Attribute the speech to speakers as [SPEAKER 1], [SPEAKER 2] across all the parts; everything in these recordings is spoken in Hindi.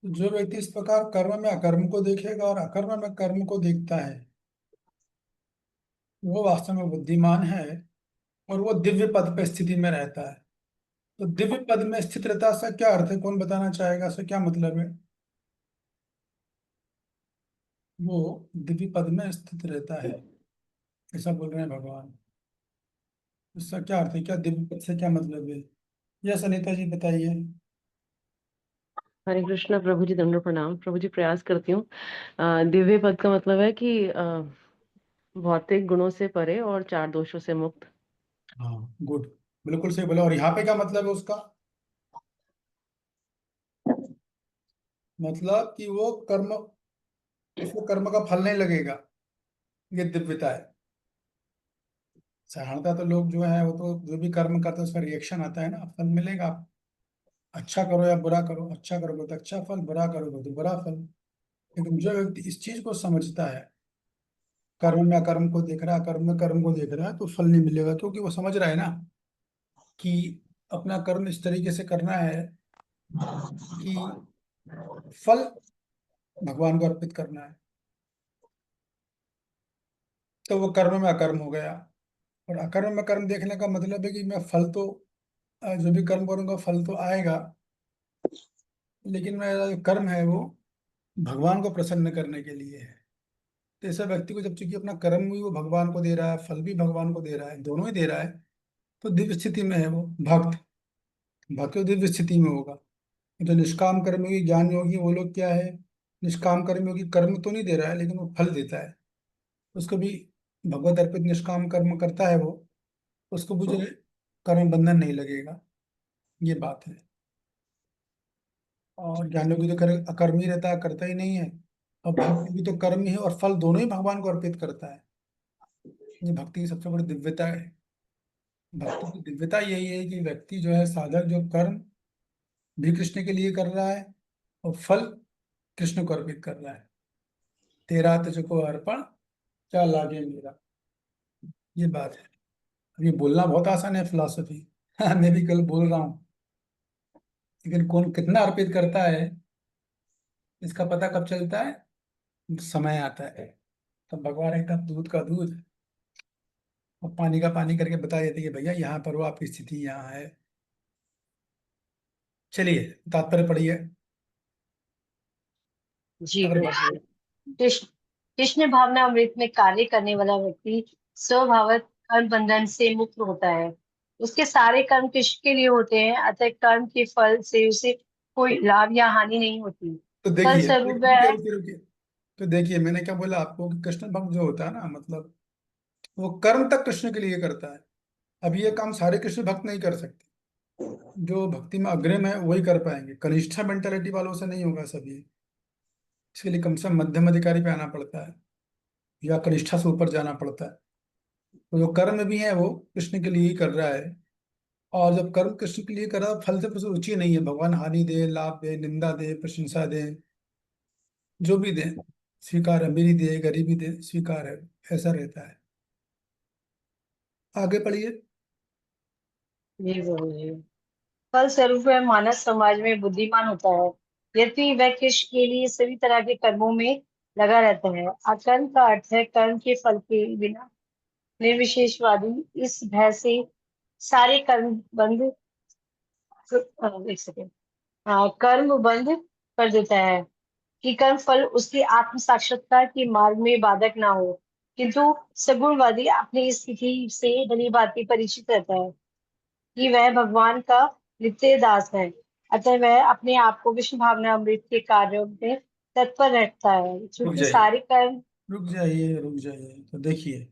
[SPEAKER 1] जो व्यक्ति इस प्रकार कर्म में अकर्म को देखेगा और अकर्म में कर्म को देखता है, वो वास्तव में बुद्धिमान है। और वो दिव्य पद पे स्थिति में रहता है। तो दिव्य पद में स्थित रहता है, इसका क्या अर्थ है? कौन बताना चाहेगा? इसका क्या मतलब है? वो दिव्य पद में स्थित रहता है, ऐसा बोल रहे हैं भगवान। इसका क्या अर्थ है? क्या दिव्य पद से क्या मतलब है? यह सनीता जी बताइए।
[SPEAKER 2] हरे कृष्णा प्रभु जी, दंडों प्रणाम प्रभु जी। प्रयास करती हूँ। दिव्य पद का मतलब है कि भौतिक गुणों से परे और चार दोषों से मुक्त।
[SPEAKER 1] हाँ, गुड। बिल्कुल सही बोला। और यहाँ पे क्या मतलब है उसका? मतलब कि वो कर्म, उसको कर्म का फल नहीं लगेगा। ये दिव्यता है। साधारणतः तो लोग जो है वो तो जो भी कर्म करते हैं उसका रिएक्शन आता है ना, फल मिलेगा। अच्छा करो या बुरा करो, अच्छा करोगे तो अच्छा फल, बुरा करोगे तो बुरा फल। लेकिन जो व्यक्ति इस चीज को समझता है, कर्म में अकर्म को देख रहा है, कर्म में कर्म को देख रहा है, तो फल नहीं मिलेगा, क्योंकि वो समझ रहा है ना कि अपना कर्म इस तरीके से करना है कि फल भगवान को अर्पित करना है। तो वो कर्म में अकर्म हो गया। और अकर्म में कर्म देखने का मतलब है कि मैं फल तो, जो भी कर्म करूंगा फल तो आएगा, लेकिन मेरा जो कर्म है वो भगवान को प्रसन्न करने के लिए है। तो ऐसा व्यक्ति को जब चूंकि अपना कर्म भी वो भगवान को दे रहा है, फल भी भगवान को दे रहा है, दोनों ही दे रहा है, तो दिव्य स्थिति में है वो भक्त। भक्त तो दिव्य स्थिति में होगा। जो निष्काम कर्मयोगी ज्ञान योगी, वो लोग क्या है? निष्काम कर्मयोगी कर्म तो नहीं दे रहा है, लेकिन वो फल देता है। उसको भी भगवत अर्पित निष्काम कर्म करता है वो, उसको भी जो है कर्म बंधन नहीं लगेगा। ये बात है। और ज्ञान योगी तो अकर्म ही रहता है, करता ही नहीं है। और भक्त भी तो कर्म ही है और फल दोनों ही भगवान को अर्पित करता है। ये भक्ति की सबसे बड़ी दिव्यता है। भक्ति की दिव्यता यही है कि व्यक्ति जो है, साधक जो कर्म भी कृष्ण के लिए कर रहा है और फल कृष्ण को अर्पित कर रहा है। तेरा तुझको अर्पण, क्या लागे मेरा। ये बात है। अब ये बोलना बहुत आसान है, फिलॉसफी। मैं भी कल बोल रहा हूँ, लेकिन कौन कितना अर्पित करता है इसका पता कब चलता है? समय आता है। तब भगवान एकदम दूध का दूध और पानी का पानी करके बता देते कि भैया यहाँ पर वो आपकी स्थिति यहाँ है। चलिए, तात्पर्य पढ़िए।
[SPEAKER 2] जी
[SPEAKER 1] अगर
[SPEAKER 2] प्रभु जी। कृष्ण कृष्ण भावना अमृत में कार्य करने वाला व्यक्ति स्वभावत कर्म बंधन से मुक्त होता है। उसके सारे कर्म कृष्ण के लिए होते हैं, अतः कर्म के फल से उसे कोई लाभ या हानि नहीं होती।
[SPEAKER 1] तो
[SPEAKER 2] फल
[SPEAKER 1] देखिए,
[SPEAKER 2] स्वरूप
[SPEAKER 1] रुकिए
[SPEAKER 2] है।
[SPEAKER 1] रुकिए रुकिए। तो देखिए, मैंने क्या बोला आपको कि कृष्ण भक्त जो होता है ना, मतलब वो कर्म तक कृष्ण के लिए करता है। अब ये काम सारे कृष्ण भक्त नहीं कर सकते। जो भक्ति में अग्रिम है वही कर पाएंगे, कनिष्ठा मेंटेलिटी वालों से नहीं होगा सभी। इसके लिए कम से कम मध्यम अधिकारी पे आना पड़ता है, या कनिष्ठा से ऊपर जाना पड़ता है। तो जो कर्म भी है वो कृष्ण के लिए ही कर रहा है। और जब कर्म कृष्ण के लिए कर रहा है, फल से उसे रुचि नहीं है। भगवान हानि दे, लाभ दे, निंदा दे, प्रशंसा दे, जो भी दे स्वीकार है। मेरी दे, गरीबी दे, स्वीकार है। ऐसा रहता है। आगे पढ़िए।
[SPEAKER 2] जी प्रभु जी। फल स्वरूप वह मानव समाज में बुद्धिमान होता है, यद्यपि वह कृष्ण के लिए सभी तरह के कर्मों में लगा रहता है। अकर्म का अर्थ है कर्म के फल के बिना निर्विशेषवादी। इस भय से सारे कर्म बंद, एक सेकेंड, कर्म बंद कर देता है कि कर्म फल उसके आत्म साक्षात्कार के मार्ग में बाधक ना हो। किंतु सगुणवादी अपनी इस स्थिति से भली भांति परिचित रहता है कि वह भगवान का नित्य दास है, अतः वह अपने आप को विष्णु भावना अमृत के कार्यों में तत्पर रखता है,
[SPEAKER 1] रुक
[SPEAKER 2] क्योंकि
[SPEAKER 1] जाइए,
[SPEAKER 2] सारे कर्म।
[SPEAKER 1] रुक जाइए, रुक जाइए। तो देखिए,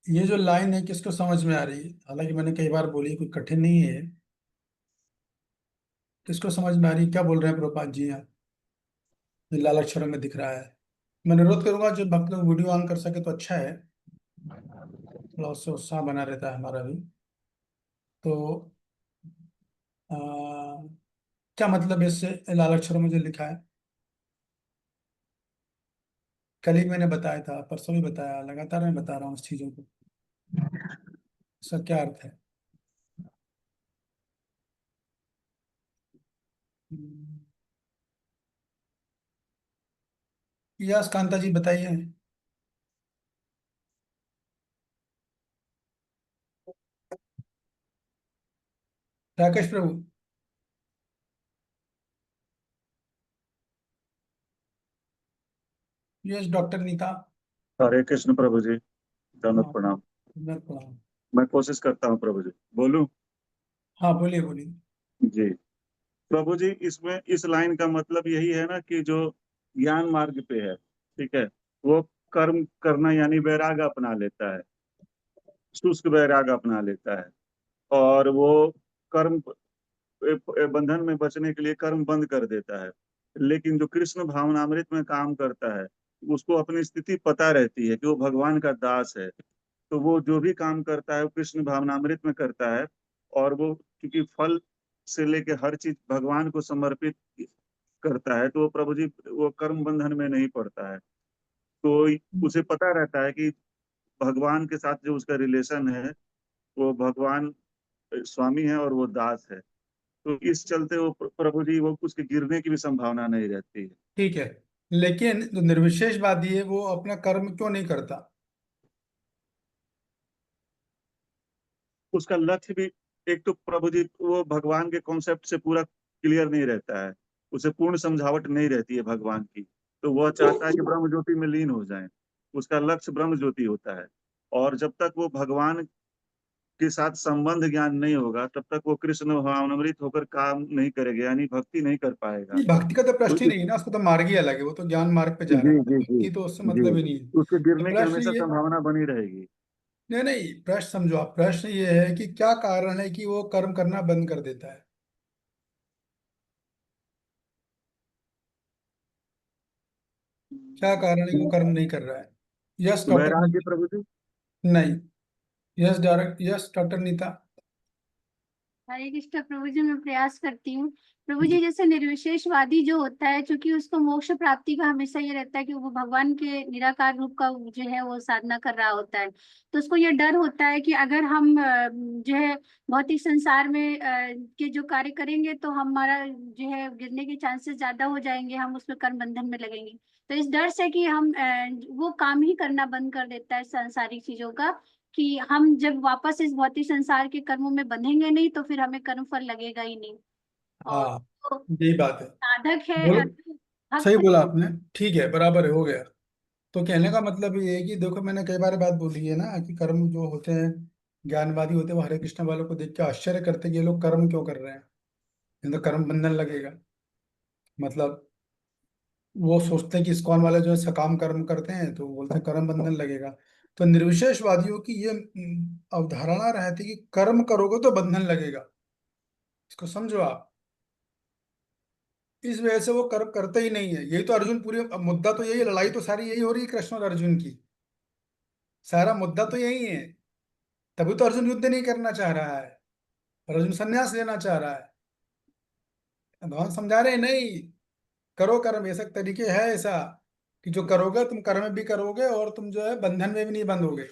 [SPEAKER 1] ये जो लाइन है किसको समझ में आ रही है? हालांकि मैंने कई बार बोली, कोई कठिन नहीं है। किसको समझ में आ रही है? क्या बोल रहे हैं प्रभुपाद जी यहाँ? ये लाल अक्षरों में दिख रहा है। मैं अनुरोध करूंगा जो भक्त लोग वीडियो ऑन कर सके तो अच्छा है, थोड़ा उससे उत्साह बना रहता है हमारा भी। तो आ, क्या मतलब है इससे? लाल अक्षरों में जो लिखा है, कल ही मैंने बताया था, परसों भी बताया, लगातार मैं बता रहा हूँ इस चीजों को। इसका क्या अर्थ है? हम्म, यस कांता जी बताइए। राकेश प्रभु। Yes doctor Neeta.
[SPEAKER 3] हरे कृष्ण प्रभु जी, दंडवत
[SPEAKER 1] हाँ
[SPEAKER 3] प्रणाम।
[SPEAKER 1] मैं प्रणाम।
[SPEAKER 3] मैं कोशिश करता हूँ प्रभु जी, बोलूं?
[SPEAKER 1] हाँ बोलिए बोलिए।
[SPEAKER 3] जी प्रभु जी, इसमें इस लाइन का मतलब यही है ना कि जो ज्ञान मार्ग पे है, ठीक है, वो कर्म करना यानी वैराग अपना लेता है, शुष्क वैराग अपना लेता है, और वो कर्म बंधन में बचने के लिए कर्म बंद कर देता है। लेकिन जो कृष्ण भावनामृत में काम करता है, उसको अपनी स्थिति पता रहती है कि वो भगवान का दास है, तो वो जो भी काम करता है वो कृष्ण भावनामृत में करता है। और वो क्योंकि फल से लेके हर चीज भगवान को समर्पित करता है, तो वो प्रभु जी वो कर्म बंधन में नहीं पड़ता है। तो उसे पता रहता है कि भगवान के साथ जो उसका रिलेशन है, वो भगवान स्वामी है और वो दास है। तो इस चलते वो प्रभु जी वो उसके गिरने की भी संभावना नहीं रहती है।
[SPEAKER 1] ठीक है, लेकिन जो निर्विशेषवादी है वो अपना कर्म क्यों नहीं करता?
[SPEAKER 3] उसका लक्ष्य भी, एक तो प्रभु जी वो भगवान के कॉन्सेप्ट से पूरा क्लियर नहीं रहता है, उसे पूर्ण समझावट नहीं रहती है भगवान की। तो वह चाहता है कि ब्रह्म ज्योति में लीन हो जाए, उसका लक्ष्य ब्रह्म ज्योति होता है। और जब तक वो भगवान के साथ संबंध ज्ञान नहीं होगा, तब तक वो कृष्ण भावनामृत होकर काम नहीं करेगा, यानी भक्ति नहीं कर पाएगा।
[SPEAKER 1] नहीं, भक्ति का तो
[SPEAKER 3] तो
[SPEAKER 1] प्रश्न ही नहीं है ना, उसको तो मार्ग ही अलग है, वो तो ज्ञान मार्ग पे जा रहा
[SPEAKER 3] जी
[SPEAKER 1] है,
[SPEAKER 3] जी जी
[SPEAKER 1] भक्ति तो उससे
[SPEAKER 3] जी,
[SPEAKER 1] मतलब ही नहीं है।
[SPEAKER 3] उसके
[SPEAKER 1] तो
[SPEAKER 3] गिरने की
[SPEAKER 1] प्रश्न
[SPEAKER 3] हमेशा
[SPEAKER 1] ये,
[SPEAKER 3] संभावना बनी रहेगी।
[SPEAKER 1] नहीं नहीं प्रश्न समझो आप, प्रश्न ये है कि क्या कारण है कि वो कर्म करना बंद कर देता है? क्या कारण है कि वो कर्म नहीं कर रहा है? यस डॉक्टर
[SPEAKER 3] वैराग्य
[SPEAKER 1] नीता।
[SPEAKER 3] प्रभु जी।
[SPEAKER 1] नहीं। Yes direct, yes doctor Neeta.
[SPEAKER 4] Hare Krishna प्रभु जी, मैं प्रयास करती हूँ। प्रभु जी,
[SPEAKER 1] जी।
[SPEAKER 4] जैसे निर्विशेषवादी जो होता है, क्योंकि उसको मोक्ष प्राप्ति का हमेशा ये रहता है कि वो भगवान के निराकार रूप का जो है वो साधना कर रहा होता है। तो उसको ये डर होता है कि अगर हम जो है भौतिक संसार में के जो कार्य करेंगे तो हमारा जो है गिरने के चांसेस ज्यादा हो जाएंगे, हम उसमें कर्म बंधन में लगेंगे। तो इस डर से कि हम वो काम ही करना बंद कर देता है सांसारिक चीजों का, कि हम जब वापस इस भौतिक संसार के कर्मों में बंधेंगे नहीं तो फिर हमें कर्म फल लगेगा ही नहीं। और
[SPEAKER 1] हाँ
[SPEAKER 4] तो
[SPEAKER 1] यही बात है।
[SPEAKER 4] साधक है
[SPEAKER 1] बोलो, सही
[SPEAKER 4] भक्त।
[SPEAKER 1] बोला आपने। ठीक है, बराबर है, हो गया। तो कहने का मतलब ये है कि देखो, मैंने कई बार बात बोली है ना कि कर्म जो होते हैं, ज्ञानवादी होते हैं, वो हरे कृष्ण वालों को देख के आश्चर्य करते हैं कि ये लोग कर्म क्यों कर रहे हैं, नहीं तो कर्म बंधन लगेगा। मतलब वो सोचते हैं कि इस्कॉन वाले जो है सकाम कर्म करते हैं, तो वो बोलते हैं कर्म बंधन लगेगा। तो निर्विशेषवादियों की ये अवधारणा रहती है कि कर्म करोगे तो बंधन लगेगा। इसको समझो आप। इस वजह से वो कर्म करते ही नहीं है। यही तो अर्जुन पूरी, अब मुद्दा तो यही है, लड़ाई तो सारी यही हो रही है कृष्ण और अर्जुन की। सारा मुद्दा तो यही है। तभी तो अर्जुन युद्ध नहीं करना चाह रहा है, और अर्जुन संन्यास लेना चाह रहा है। भगवान समझा रहे हैं, नहीं, करो कर्म। ऐसा तरीके है ऐसा कि जो करोगे तुम कर्म भी करोगे और तुम जो है बंधन में भी नहीं बंधोगे।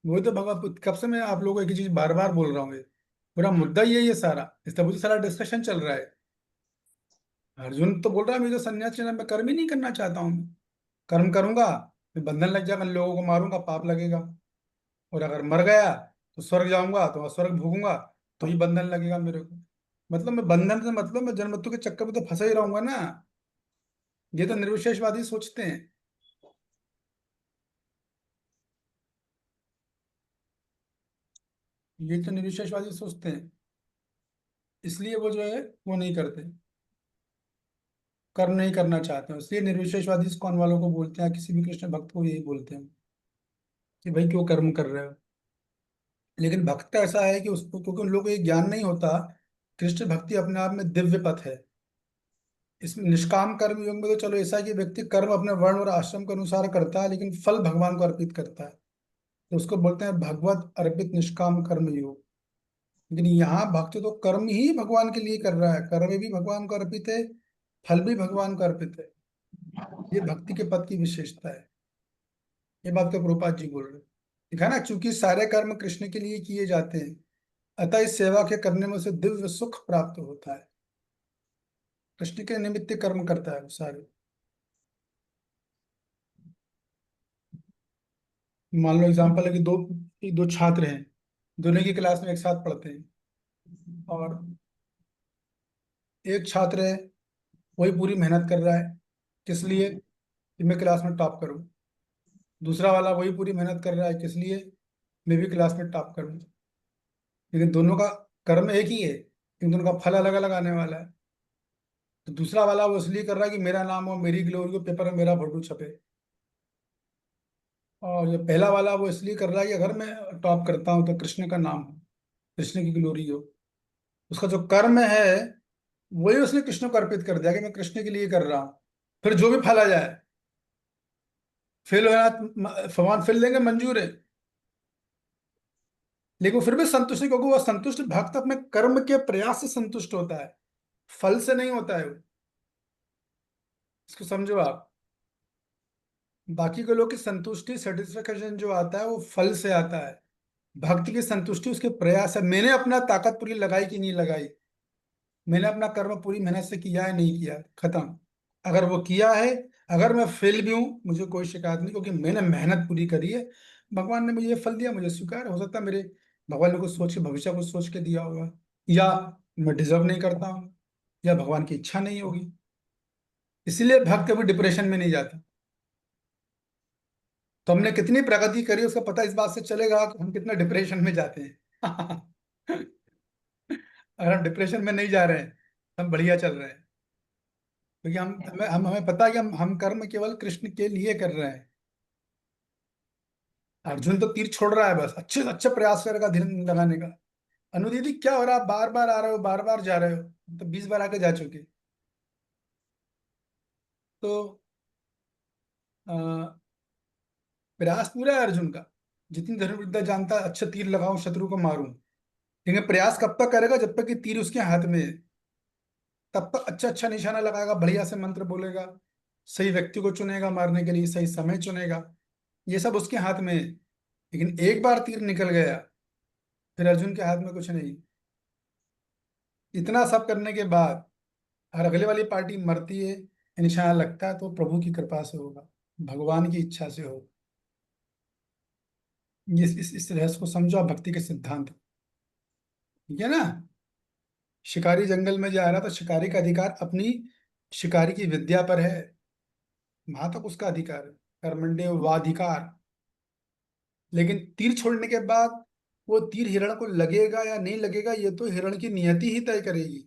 [SPEAKER 1] वही तो भगवान, कब से मैं आप लोगों को एक ही चीज बार बार बोल रहा हूँ, ये पूरा मुद्दा यही है सारा। इस तभी तो सारा डिस्कशन चल रहा है। अर्जुन तो बोल रहा है, मुझे संन्यास लेना, मैं कर्म ही नहीं करना चाहता हूँ। कर्म करूंगा फिर बंधन लग जाएगा, लोगों को मारूंगा, पाप लगेगा। और अगर मर गया तो स्वर्ग जाऊंगा, तो स्वर्ग भोगूंगा, तो ही बंधन लगेगा मेरे को। मतलब मैं बंधन से मतलब मैं जन्म मृत्यु के चक्कर में तो फंसा ही रहूंगा ना। ये तो निर्विशेषवादी सोचते हैं। ये तो निर्विशेषवादी सोचते हैं, इसलिए वो जो है वो नहीं करते, कर्म नहीं करना चाहते हैं। इसलिए निर्विशेषवादी इस्कॉन वालों को बोलते हैं, किसी भी कृष्ण भक्त को यही बोलते हैं कि भाई क्यों कर्म कर रहे हो। लेकिन भक्त ऐसा है कि उसको, क्योंकि उन लोगों को ये ज्ञान नहीं होता, कृष्ण भक्ति अपने आप में दिव्य पथ है। इसमें निष्काम कर्म योग में तो चलो ऐसा है कि व्यक्ति कर्म अपने वर्ण और आश्रम के अनुसार करता है, लेकिन फल भगवान को अर्पित करता है, तो उसको बोलते हैं भगवत अर्पित निष्काम कर्म योग। लेकिन यहाँ भक्त तो कर्म ही भगवान के लिए कर रहा है, कर्म भी भगवान को अर्पित है, फल भी भगवान को अर्पित है। ये भक्ति के पद की विशेषता है। ये बात तो प्रभुपाद जी बोल रहे हैं। देखा ना, चूंकि सारे कर्म कृष्ण के लिए किए जाते हैं, अतः इस सेवा के करने में उसे दिव्य सुख प्राप्त होता है। कृष्ण के निमित्त कर्म करता है वो सारे। मान लो एग्जाम्पल है कि दो छात्र हैं, दोनों की क्लास में एक साथ पढ़ते हैं, और एक छात्र है वही पूरी मेहनत कर रहा है, किस लिए? कि मैं क्लास में टॉप करूं। दूसरा वाला वही पूरी मेहनत कर रहा है, किस लिए? मैं भी क्लास में टॉप करूं। लेकिन दोनों का कर्म एक ही है, लेकिन दोनों का फल अलग अलग आने वाला है। तो दूसरा वाला वो इसलिए कर रहा है कि मेरा नाम हो, मेरी ग्लोरी हो, पेपर में मेरा फोटो छपे। और जो पहला वाला वो इसलिए कर रहा है कि अगर मैं टॉप करता हूँ तो कृष्ण का नाम हो, कृष्ण की ग्लोरी हो। उसका जो कर्म है वही उसने कृष्ण को अर्पित कर दिया कि मैं कृष्ण के लिए कर रहा हूँ। फिर जो भी फल आ जाए, फेल हो भगवान फेल देंगे, मंजूर है। लेकिन वो फिर भी संतुष्ट है, क्योंकि वो संतुष्ट भक्त अपने कर्म के प्रयास से संतुष्ट होता है, फल से नहीं होता है वो। इसको समझो आप। बाकी के लोग की संतुष्टि, सेटिस्फेक्शन जो आता है वो फल से आता है। भक्ति की संतुष्टि उसके प्रयास है, मैंने अपना ताकत पूरी लगाई कि नहीं लगाई, मैंने अपना कर्म पूरी मेहनत से किया है नहीं किया, खत्म। अगर वो किया है, अगर मैं फेल भी हूं, मुझे कोई शिकायत नहीं, क्योंकि मैंने मेहनत पूरी करी है। भगवान ने मुझे ये फल दिया, मुझे स्वीकार है। हो सकता है मेरे भगवान ने कुछ सोच के, भविष्य कुछ सोच के दिया होगा, या मैं डिजर्व नहीं करता हूँ, या भगवान की इच्छा नहीं होगी। इसीलिए भक्त कभी डिप्रेशन में नहीं जाता। तो हमने कितनी प्रगति करी उसका पता इस बात से चलेगा कि हम कितना डिप्रेशन में जाते हैं। अगर हम डिप्रेशन में नहीं जा रहे हैं, हम बढ़िया चल रहे हैं। क्योंकि हमें पता है कि हम कर्म केवल कृष्ण के लिए कर रहे हैं। अर्जुन तो तीर छोड़ रहा है, बस अच्छे से अच्छे प्रयास करेगा धीर लगाने का। अनुदीदी क्या हो रहा है, बार बार आ रहे हो, बार बार जा रहे हो, तो 20 बार आके जा चुके। तो अ, प्रयास पूरा है अर्जुन का, जितनी धनुर्विद्या जानता है, अच्छे तीर लगाऊं, शत्रु को मारूं। लेकिन प्रयास कब तक करेगा? जब तक कि तीर उसके हाथ में है। तब तक अच्छा अच्छा निशाना लगाएगा, बढ़िया से मंत्र बोलेगा, सही व्यक्ति को चुनेगा मारने के लिए, सही समय चुनेगा, ये सब उसके हाथ में है। लेकिन एक बार तीर निकल गया, फिर अर्जुन के हाथ में कुछ नहीं। इतना सब करने के बाद अगर अगले वाली पार्टी मरती है, निशाना लगता है, तो प्रभु की कृपा से होगा, भगवान की इच्छा से होगा। ये इस रहस्य को समझो आप, भक्ति के सिद्धांत। ठीक है ना? शिकारी जंगल में जा रहा, तो शिकारी का अधिकार अपनी शिकारी की विद्या पर है, वहां तक उसका अधिकार है, कर्मण्य वाधिकार। लेकिन तीर छोड़ने के बाद वो तीर हिरण को लगेगा या नहीं लगेगा, ये तो हिरण की नियति ही तय करेगी।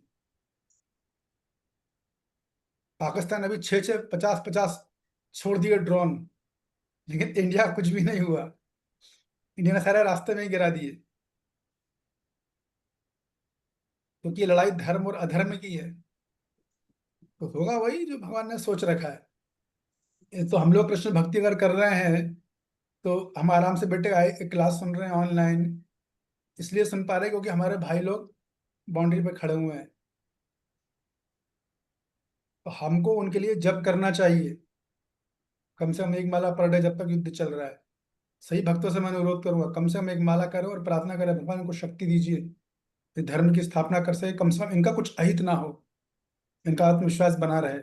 [SPEAKER 1] पाकिस्तान अभी 6-6, 50-50 छोड़ दिए ड्रोन, लेकिन इंडिया कुछ भी नहीं हुआ। इंडिया ने सारे रास्ते में ही गिरा दिए, क्योंकि ये लड़ाई धर्म और अधर्म की है। तो होगा वही जो भगवान ने सोच रखा है। ये तो हम लोग कृष्ण भक्ति अगर कर रहे हैं, तो हम आराम से बैठे आए एक क्लास सुन रहे हैं ऑनलाइन, इसलिए सुन पा रहे हैं क्योंकि हमारे भाई लोग बाउंड्री पे खड़े हुए हैं। तो हमको उनके लिए जप करना चाहिए, कम से कम एक माला पर डे, जब तक युद्ध चल रहा है। सही भक्तों से मैं अनुरोध करूंगा, कम से कम एक माला करो और प्रार्थना करें, भगवान इनको शक्ति दीजिए, ये धर्म की स्थापना कर सके, कम से कम इनका कुछ अहित ना हो, इनका आत्मविश्वास बना रहे।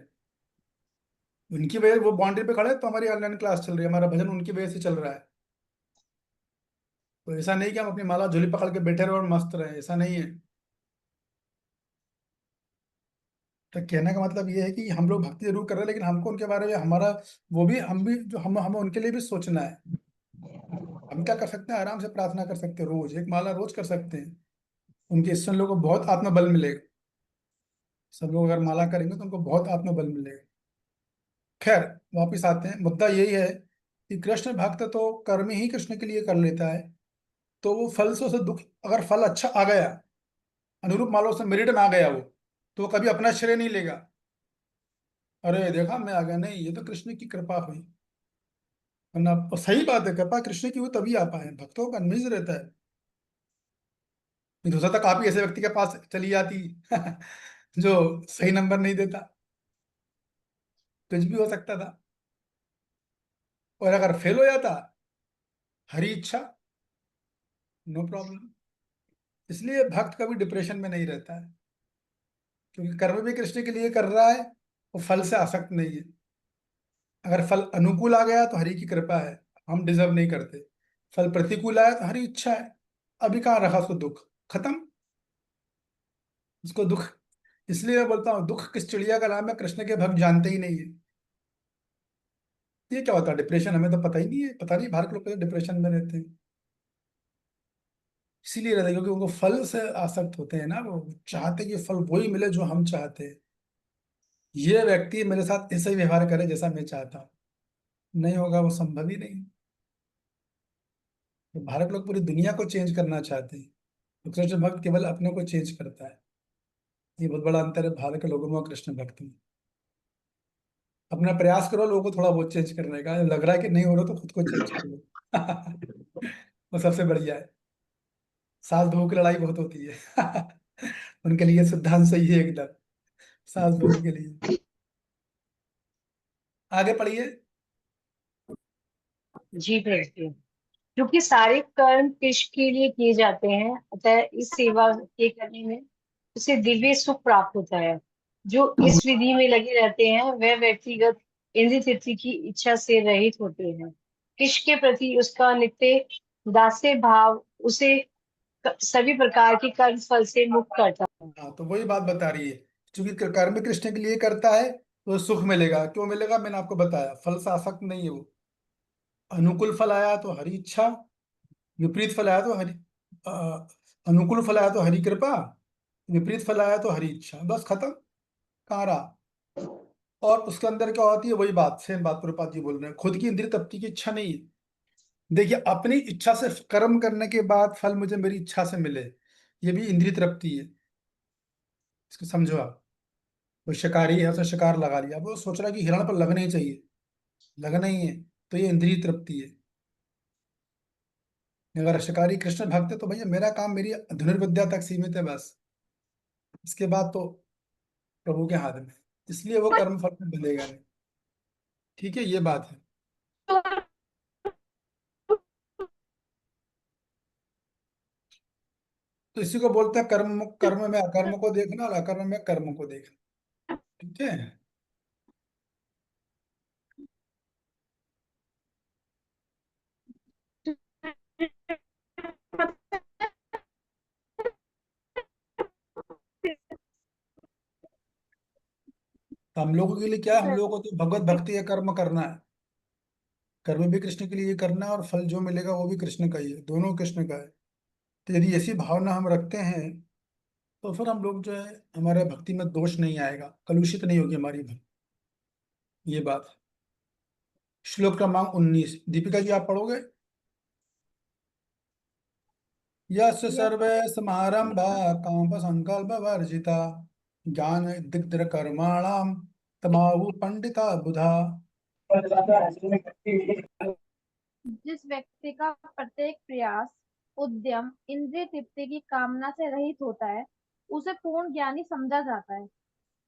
[SPEAKER 1] उनकी वजह वो बाउंड्री पे खड़े हैं, तो हमारी ऑनलाइन क्लास चल रही है, हमारा भजन उनकी वजह से चल रहा है। तो ऐसा नहीं कि हम अपनी माला झोली पकड़ के बैठे रहे और मस्त रहे, ऐसा नहीं है। तो कहने का मतलब ये है कि हम लोग भक्ति जरूर कर रहे हैं, लेकिन हमको उनके बारे में हमारा, वो भी हम भी जो हम हमें उनके लिए भी सोचना है। हम क्या कर सकते हैं? आराम से प्रार्थना कर सकते हैं, रोज एक माला रोज कर सकते हैं। उनके इससे लोगों को बहुत आत्मबल मिलेगा। सब लोग अगर माला करेंगे तो उनको बहुत आत्मबल मिलेगा। खैर, वापिस आते हैं, मुद्दा यही है कि कृष्ण भक्त तो कर्म ही कृष्ण के लिए कर लेता है, तो वो फल से उसे दुख, अगर फल अच्छा आ गया, अनुरूप मान लो उसमें मेरिट में आ गया वो, तो वो कभी अपना श्रेय नहीं लेगा। अरे देखा मैं आ गया, नहीं, ये तो कृष्ण की कृपा हुई। वरना और सही बात है, कृपा कृष्ण की हुई तभी आ पाए, भक्तों का कन्विंस रहता है। नहीं तो हो सकता काफी ऐसे व्यक्ति के पास चली जाती जो सही नंबर नहीं देता, कुछ भी हो सकता था। और अगर फेल हो जाता, हरी इच्छा, नो प्रॉब्लम। इसलिए भक्त कभी डिप्रेशन में नहीं रहता है, क्योंकि कर्म भी कृष्ण के लिए कर रहा है, वो फल से आसक्त नहीं है। अगर फल अनुकूल आ गया तो हरि की कृपा है, हम डिजर्व नहीं करते। फल प्रतिकूल आया तो हरी इच्छा है, अभी कहाँ रखा उसको दुख, खत्म उसको दुख। इसलिए मैं बोलता हूँ दुख किस चिड़िया का नाम है, कृष्ण के भक्त जानते ही नहीं है। ये क्या होता है डिप्रेशन, हमें तो पता ही नहीं है, पता नहीं भारत के लोग डिप्रेशन में रहते हैं। इसीलिए रहते हैं क्योंकि उनको फल से आसक्त होते हैं ना, वो चाहते हैं कि फल वही मिले जो हम चाहते हैं। ये व्यक्ति मेरे साथ ऐसा ही व्यवहार करे जैसा मैं चाहता हूँ, नहीं होगा, वो संभव ही नहीं। तो भारत लोग पूरी दुनिया को चेंज करना चाहते हैं, तो कृष्ण भक्त केवल अपने को चेंज करता है। ये बहुत बड़ा अंतर है भारत के लोगों में और कृष्ण भक्त में। अपना प्रयास करो लोगों को थोड़ा बहुत चेंज करने का, लग रहा है कि नहीं हो रहा तो खुद को चेंज कर लो। वो सबसे बढ़िया है। सास बहू की लड़ाई बहुत होती है। उनके लिए सिद्धांत सही है एकदम, सास बहू के लिए। आगे पढ़िए।
[SPEAKER 2] जी प्रभु, क्योंकि सारे कर्म कृष्ण के लिए किए जाते हैं, अतः इस सेवा के करने में उसे दिव्य सुख प्राप्त होता है। जो इस विधि में लगे रहते हैं वह व्यक्तिगत इंद्रिय तृप्ति की इच्छा से रहित होते हैं। कृष्ण के प्रति उसका नित्य दास्य भाव उसे सभी प्रकार के कर्म फल से मुक्त करता है।
[SPEAKER 1] हाँ, तो वही बात बता रही है, क्योंकि कर्म कृष्ण के लिए करता है तो सुख मिलेगा। क्यों मिलेगा, मैंने आपको बताया, फल से आसक्त नहीं है वो। अनुकूल फल आया तो हरी इच्छा, विपरीत फल आया तो अ, अनुकूल फल आया तो हरी कृपा, विपरीत फल आया तो हरी इच्छा, बस खत्म, कहाँ रहा। और उसके अंदर क्या होती है, वही बात, सेम बात प्रभुपाद जी बोल रहे हैं, खुद की इंद्रिय तृप्ति की इच्छा नहीं है। देखिए, अपनी इच्छा से कर्म करने के बाद फल मुझे मेरी इच्छा से मिले, ये भी इंद्रिय तृप्ति है। इसको समझो आप। कोई शिकारी है, उसने शिकार लगा लिया, वो सोच रहा है कि हिरण पर लगना ही चाहिए, लगना ही है, तो ये इंद्रिय तृप्ति है। अगर शिकारी कृष्ण भक्त है तो भैया मेरा काम मेरी धनुर्विद्या तक सीमित है बस, इसके बाद तो प्रभु के हाथ में, इसलिए वो कर्म फल में बंधेगा नहीं। ठीक है, ये बात है। तो इसी को बोलते हैं कर्म, कर्म में अकर्म को देखना और अकर्म में कर्म को देखना। ठीक है। तो हम लोगों के लिए क्या है, हम लोगों को तो भगवत भक्ति का कर्म करना है, कर्म भी कृष्ण के लिए करना है और फल जो मिलेगा वो भी कृष्ण का ही है, दोनों कृष्ण का है। तो यदि ऐसी भावना हम रखते हैं तो फिर हम लोग जो है, हमारे भक्ति में दोष नहीं आएगा, कलुषित नहीं होगी हमारी भक्ति। ये बात है। श्लोक क्रमांक 19, दीपिका जी आप पढ़ोगे। यस्य सर्वे समारंभा काम संकल्प वर्जिता ज्ञान दिग्ध कर्माणाम तमाहु पंडिता बुधा।
[SPEAKER 5] जिस व्यक्ति का प्रत्येक प्रयास उद्यम इंद्रिय तृप्ति की कामना से रहित होता है उसे पूर्ण ज्ञानी समझा जाता है।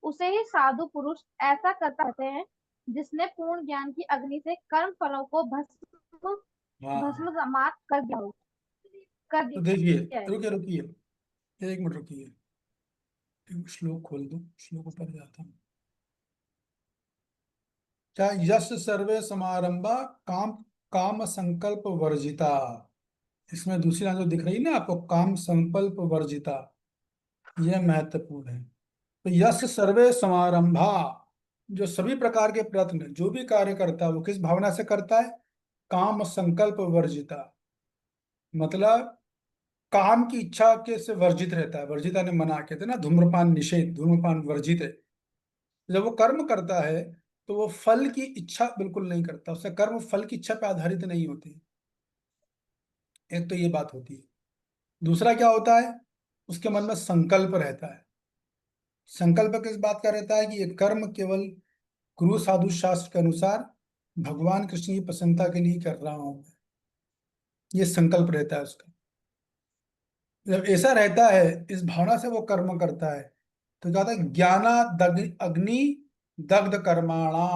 [SPEAKER 5] उसे ही साधु पुरुष ऐसा करता कहते हैं जिसने पूर्ण ज्ञान की अग्नि से कर्म फलों को
[SPEAKER 1] हाँ,
[SPEAKER 5] भस्म समाप्त कर
[SPEAKER 1] तो देखिए,
[SPEAKER 5] दिया है।
[SPEAKER 1] रुकिए रुकिए, एक मिनट रुकिए, एक श्लोक खोल दो, श्लोक ऊपर जाता हूँ। क्या, यश सर्वे समारंभा काम काम संकल्प वर्जिता, इसमें दूसरी लाइन जो दिख रही है ना आपको, काम संकल्प वर्जिता, यह महत्वपूर्ण है। तो यश सर्वे समारंभा, जो सभी प्रकार के प्रयत्न, जो भी कार्य करता है वो किस भावना से करता है, काम संकल्प वर्जिता, मतलब काम की इच्छा के से वर्जित रहता है। वर्जिता ने मना, कहते हैं ना धूम्रपान निषेध, धूम्रपान वर्जित है। जब वो कर्म करता है तो वो फल की इच्छा बिल्कुल नहीं करता, उससे कर्म फल की इच्छा पे आधारित नहीं होती। एक तो ये बात होती है। दूसरा क्या होता है, उसके मन में संकल्प रहता है। संकल्प किस बात का रहता है कि ये कर्म केवल गुरु साधु शास्त्र के अनुसार भगवान कृष्ण की प्रसन्नता के लिए कर रहा हूं, ये संकल्प रहता है उसका। जब ऐसा रहता है, इस भावना से वो कर्म करता है, तो क्या होता है, ज्ञाना अग्नि दग्ध कर्माणा।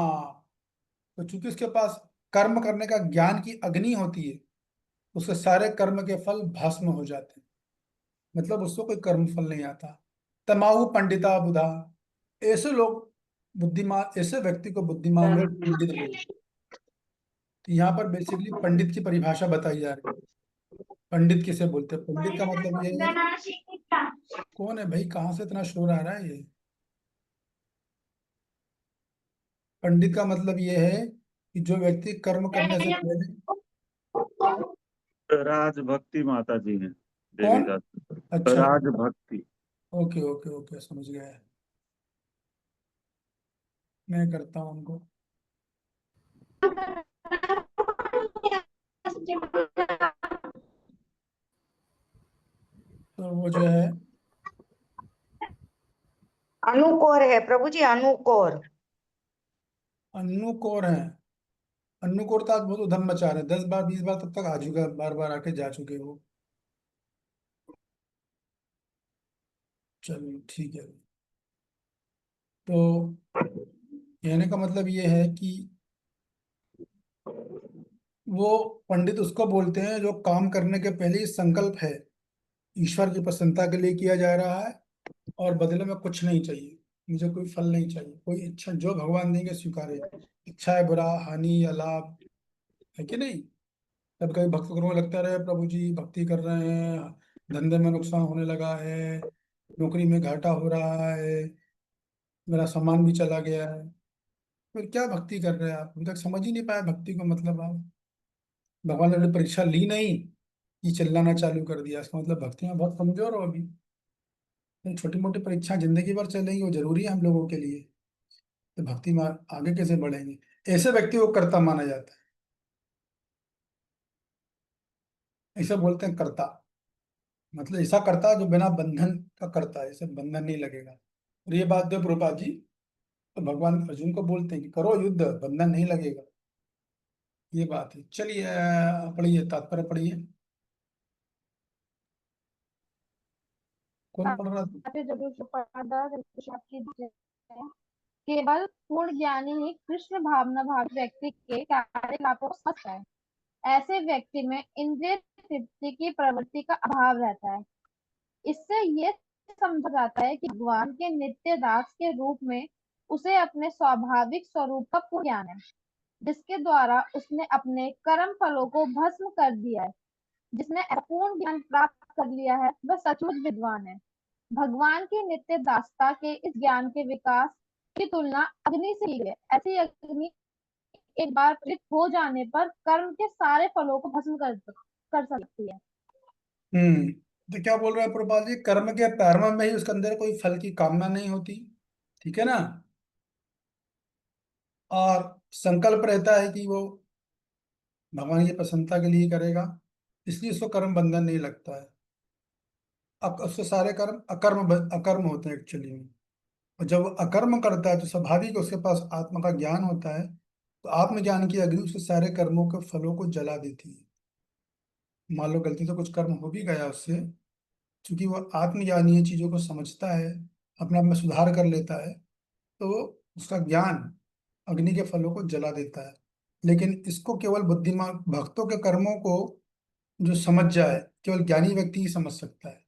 [SPEAKER 1] तो चूंकि उसके पास कर्म करने का ज्ञान की अग्नि होती है, उसके सारे कर्म के फल भस्म हो जाते हैं, मतलब उसको कोई कर्म फल नहीं आता। तमाहु पंडिता बुधा, ऐसे लोग बुद्धिमान, ऐसे व्यक्ति को बुद्धिमान लोग पंडित बोलते हैं। तो यहाँ पर बेसिकली पंडित की परिभाषा बताई जा रही है। पंडित किसे बोलते हैं? पंडित का मतलब ये है, कौन है भाई, कहाँ से इतना शोर आ रहा है ये? पंडित का मतलब ये है कि जो व्यक्ति कर्म करने से पहले,
[SPEAKER 3] राजभक्ति माता जी हैं, देवी
[SPEAKER 1] कौन?
[SPEAKER 3] का
[SPEAKER 1] अच्छा,
[SPEAKER 3] राजभक्ति।
[SPEAKER 1] ओके ओके ओके, समझ गया है, मैं करता हूँ उनको। तो वो जो है
[SPEAKER 6] अनुकोर है प्रभु जी, अनुकोर।
[SPEAKER 1] अन्नू कौर है। अन्नू कौर तो आज बहुत उधम मचा रहे हैं, 10 बार 20 बार तब तक आ चुका, बार बार आके जा चुके वो। चलो ठीक है। तो कहने का मतलब ये है कि वो पंडित उसको बोलते हैं जो काम करने के पहले ही संकल्प है, ईश्वर की प्रसन्नता के लिए किया जा रहा है, और बदले में कुछ नहीं चाहिए, मुझे कोई फल नहीं चाहिए, कोई इच्छा जो भगवान देंगे स्वीकारे, इच्छा है बुरा, हानि या लाभ, है कि नहीं? तब कभी भक्तों को लगता रहे प्रभु जी भक्ति कर रहे हैं, धंधे में नुकसान होने लगा है, नौकरी में घाटा हो रहा है, मेरा सामान भी चला गया है, फिर क्या भक्ति कर रहे हैं आप? अभी तक समझ ही नहीं पाए भक्ति को मतलब आप। भगवान ने अपनी परीक्षा ली नहीं, ये चिल्लाना चालू कर दिया, इसका मतलब भक्ति में बहुत कमजोर हो अभी। छोटी मोटी परीक्षा जिंदगी भर चलेंगी, वो जरूरी है हम लोगों के लिए, तो भक्ति में आगे कैसे बढ़ेंगे? ऐसे व्यक्ति को कर्ता माना जाता है, ऐसे बोलते हैं कर्ता, मतलब ऐसा कर्ता जो बिना बंधन का करता है, इसे बंधन नहीं लगेगा। और ये बात जो प्रभुपाद जी, तो भगवान अर्जुन को बोलते हैं कि करो युद्ध, बंधन नहीं लगेगा, ये बात है। चलिए पढ़िए, तात्पर्य पढ़िए, कौन पढ़ रहा था?
[SPEAKER 5] केवल पूर्ण ज्ञानी ही कृष्ण भावना भावी व्यक्ति के कार्यकलापों को समझता है। ऐसे व्यक्ति में इंद्रिय तृप्ति की प्रवृत्ति का अभाव रहता है। इससे ये समझा जाता है कि भगवान के नित्य दास के रूप में उसे अपने स्वाभाविक स्वरूप का पूर्ण ज्ञान है, जिसके द्वारा उसने अपने कर्म फलों को भस्म कर दिया है। जिसने पूर्ण ज्ञान प्राप्त कर लिया है वह सचमुच विद्वान है। भगवान की नित्य दासता के इस ज्ञान के विकास की तुलना अग्नि से की है। ऐसी अग्नि एक बार प्रज्वलित हो जाने पर कर्म के सारे फलों को भस्म कर सकती है।
[SPEAKER 1] तो क्या बोल रहा है प्रभुपाद जी? कर्म के प्रारंभ में ही उसके अंदर कोई फल की कामना नहीं होती, ठीक है ना, और संकल्प रहता है कि वो भगवान की प्रसन्नता के लिए करेगा, इसलिए उसको कर्म बंधन नहीं लगता है। अब उससे सारे कर्म अकर्म अकर्म होते हैं एक्चुअली में। और जब वो अकर्म करता है तो स्वाभाविक उसके पास आत्मा का ज्ञान होता है, तो आत्मज्ञान की अग्नि उसके सारे कर्मों के फलों को जला देती है। मान लो गलती से कुछ कर्म हो भी गया उससे, क्योंकि वो आत्मज्ञानी है, चीजों को समझता है, अपने आप में सुधार कर लेता है, तो उसका ज्ञान अग्नि के फलों को जला देता है। लेकिन इसको केवल बुद्धिमान भक्तों के कर्मों को जो समझ जाए, केवल ज्ञानी व्यक्ति ही समझ सकता है।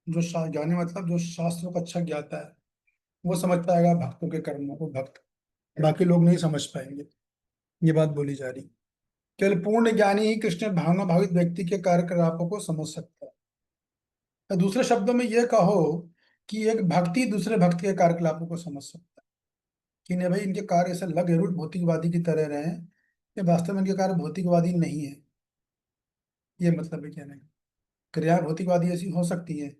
[SPEAKER 1] जो ज्ञानी मतलब जो शास्त्रों को अच्छा ज्ञाता है, वो समझ पाएगा भक्तों के कर्मों को, भक्त, बाकी लोग नहीं समझ पाएंगे, ये बात बोली जा रही। केवल पूर्ण ज्ञानी ही कृष्ण भावना भावित व्यक्ति के कार्यकलापों को समझ सकता है। तो दूसरे शब्दों में यह कहो कि एक भक्ति दूसरे भक्त के कार्यकलापों को समझ सकता है, कि नहीं भाई इनके कार्य ऐसे लग जरूर भौतिकवादी की तरह रहे हैं, ये वास्तव में इनके कार्य भौतिकवादी नहीं है, ये मतलब है कहने का। क्रिया भौतिकवादी ऐसी हो सकती है,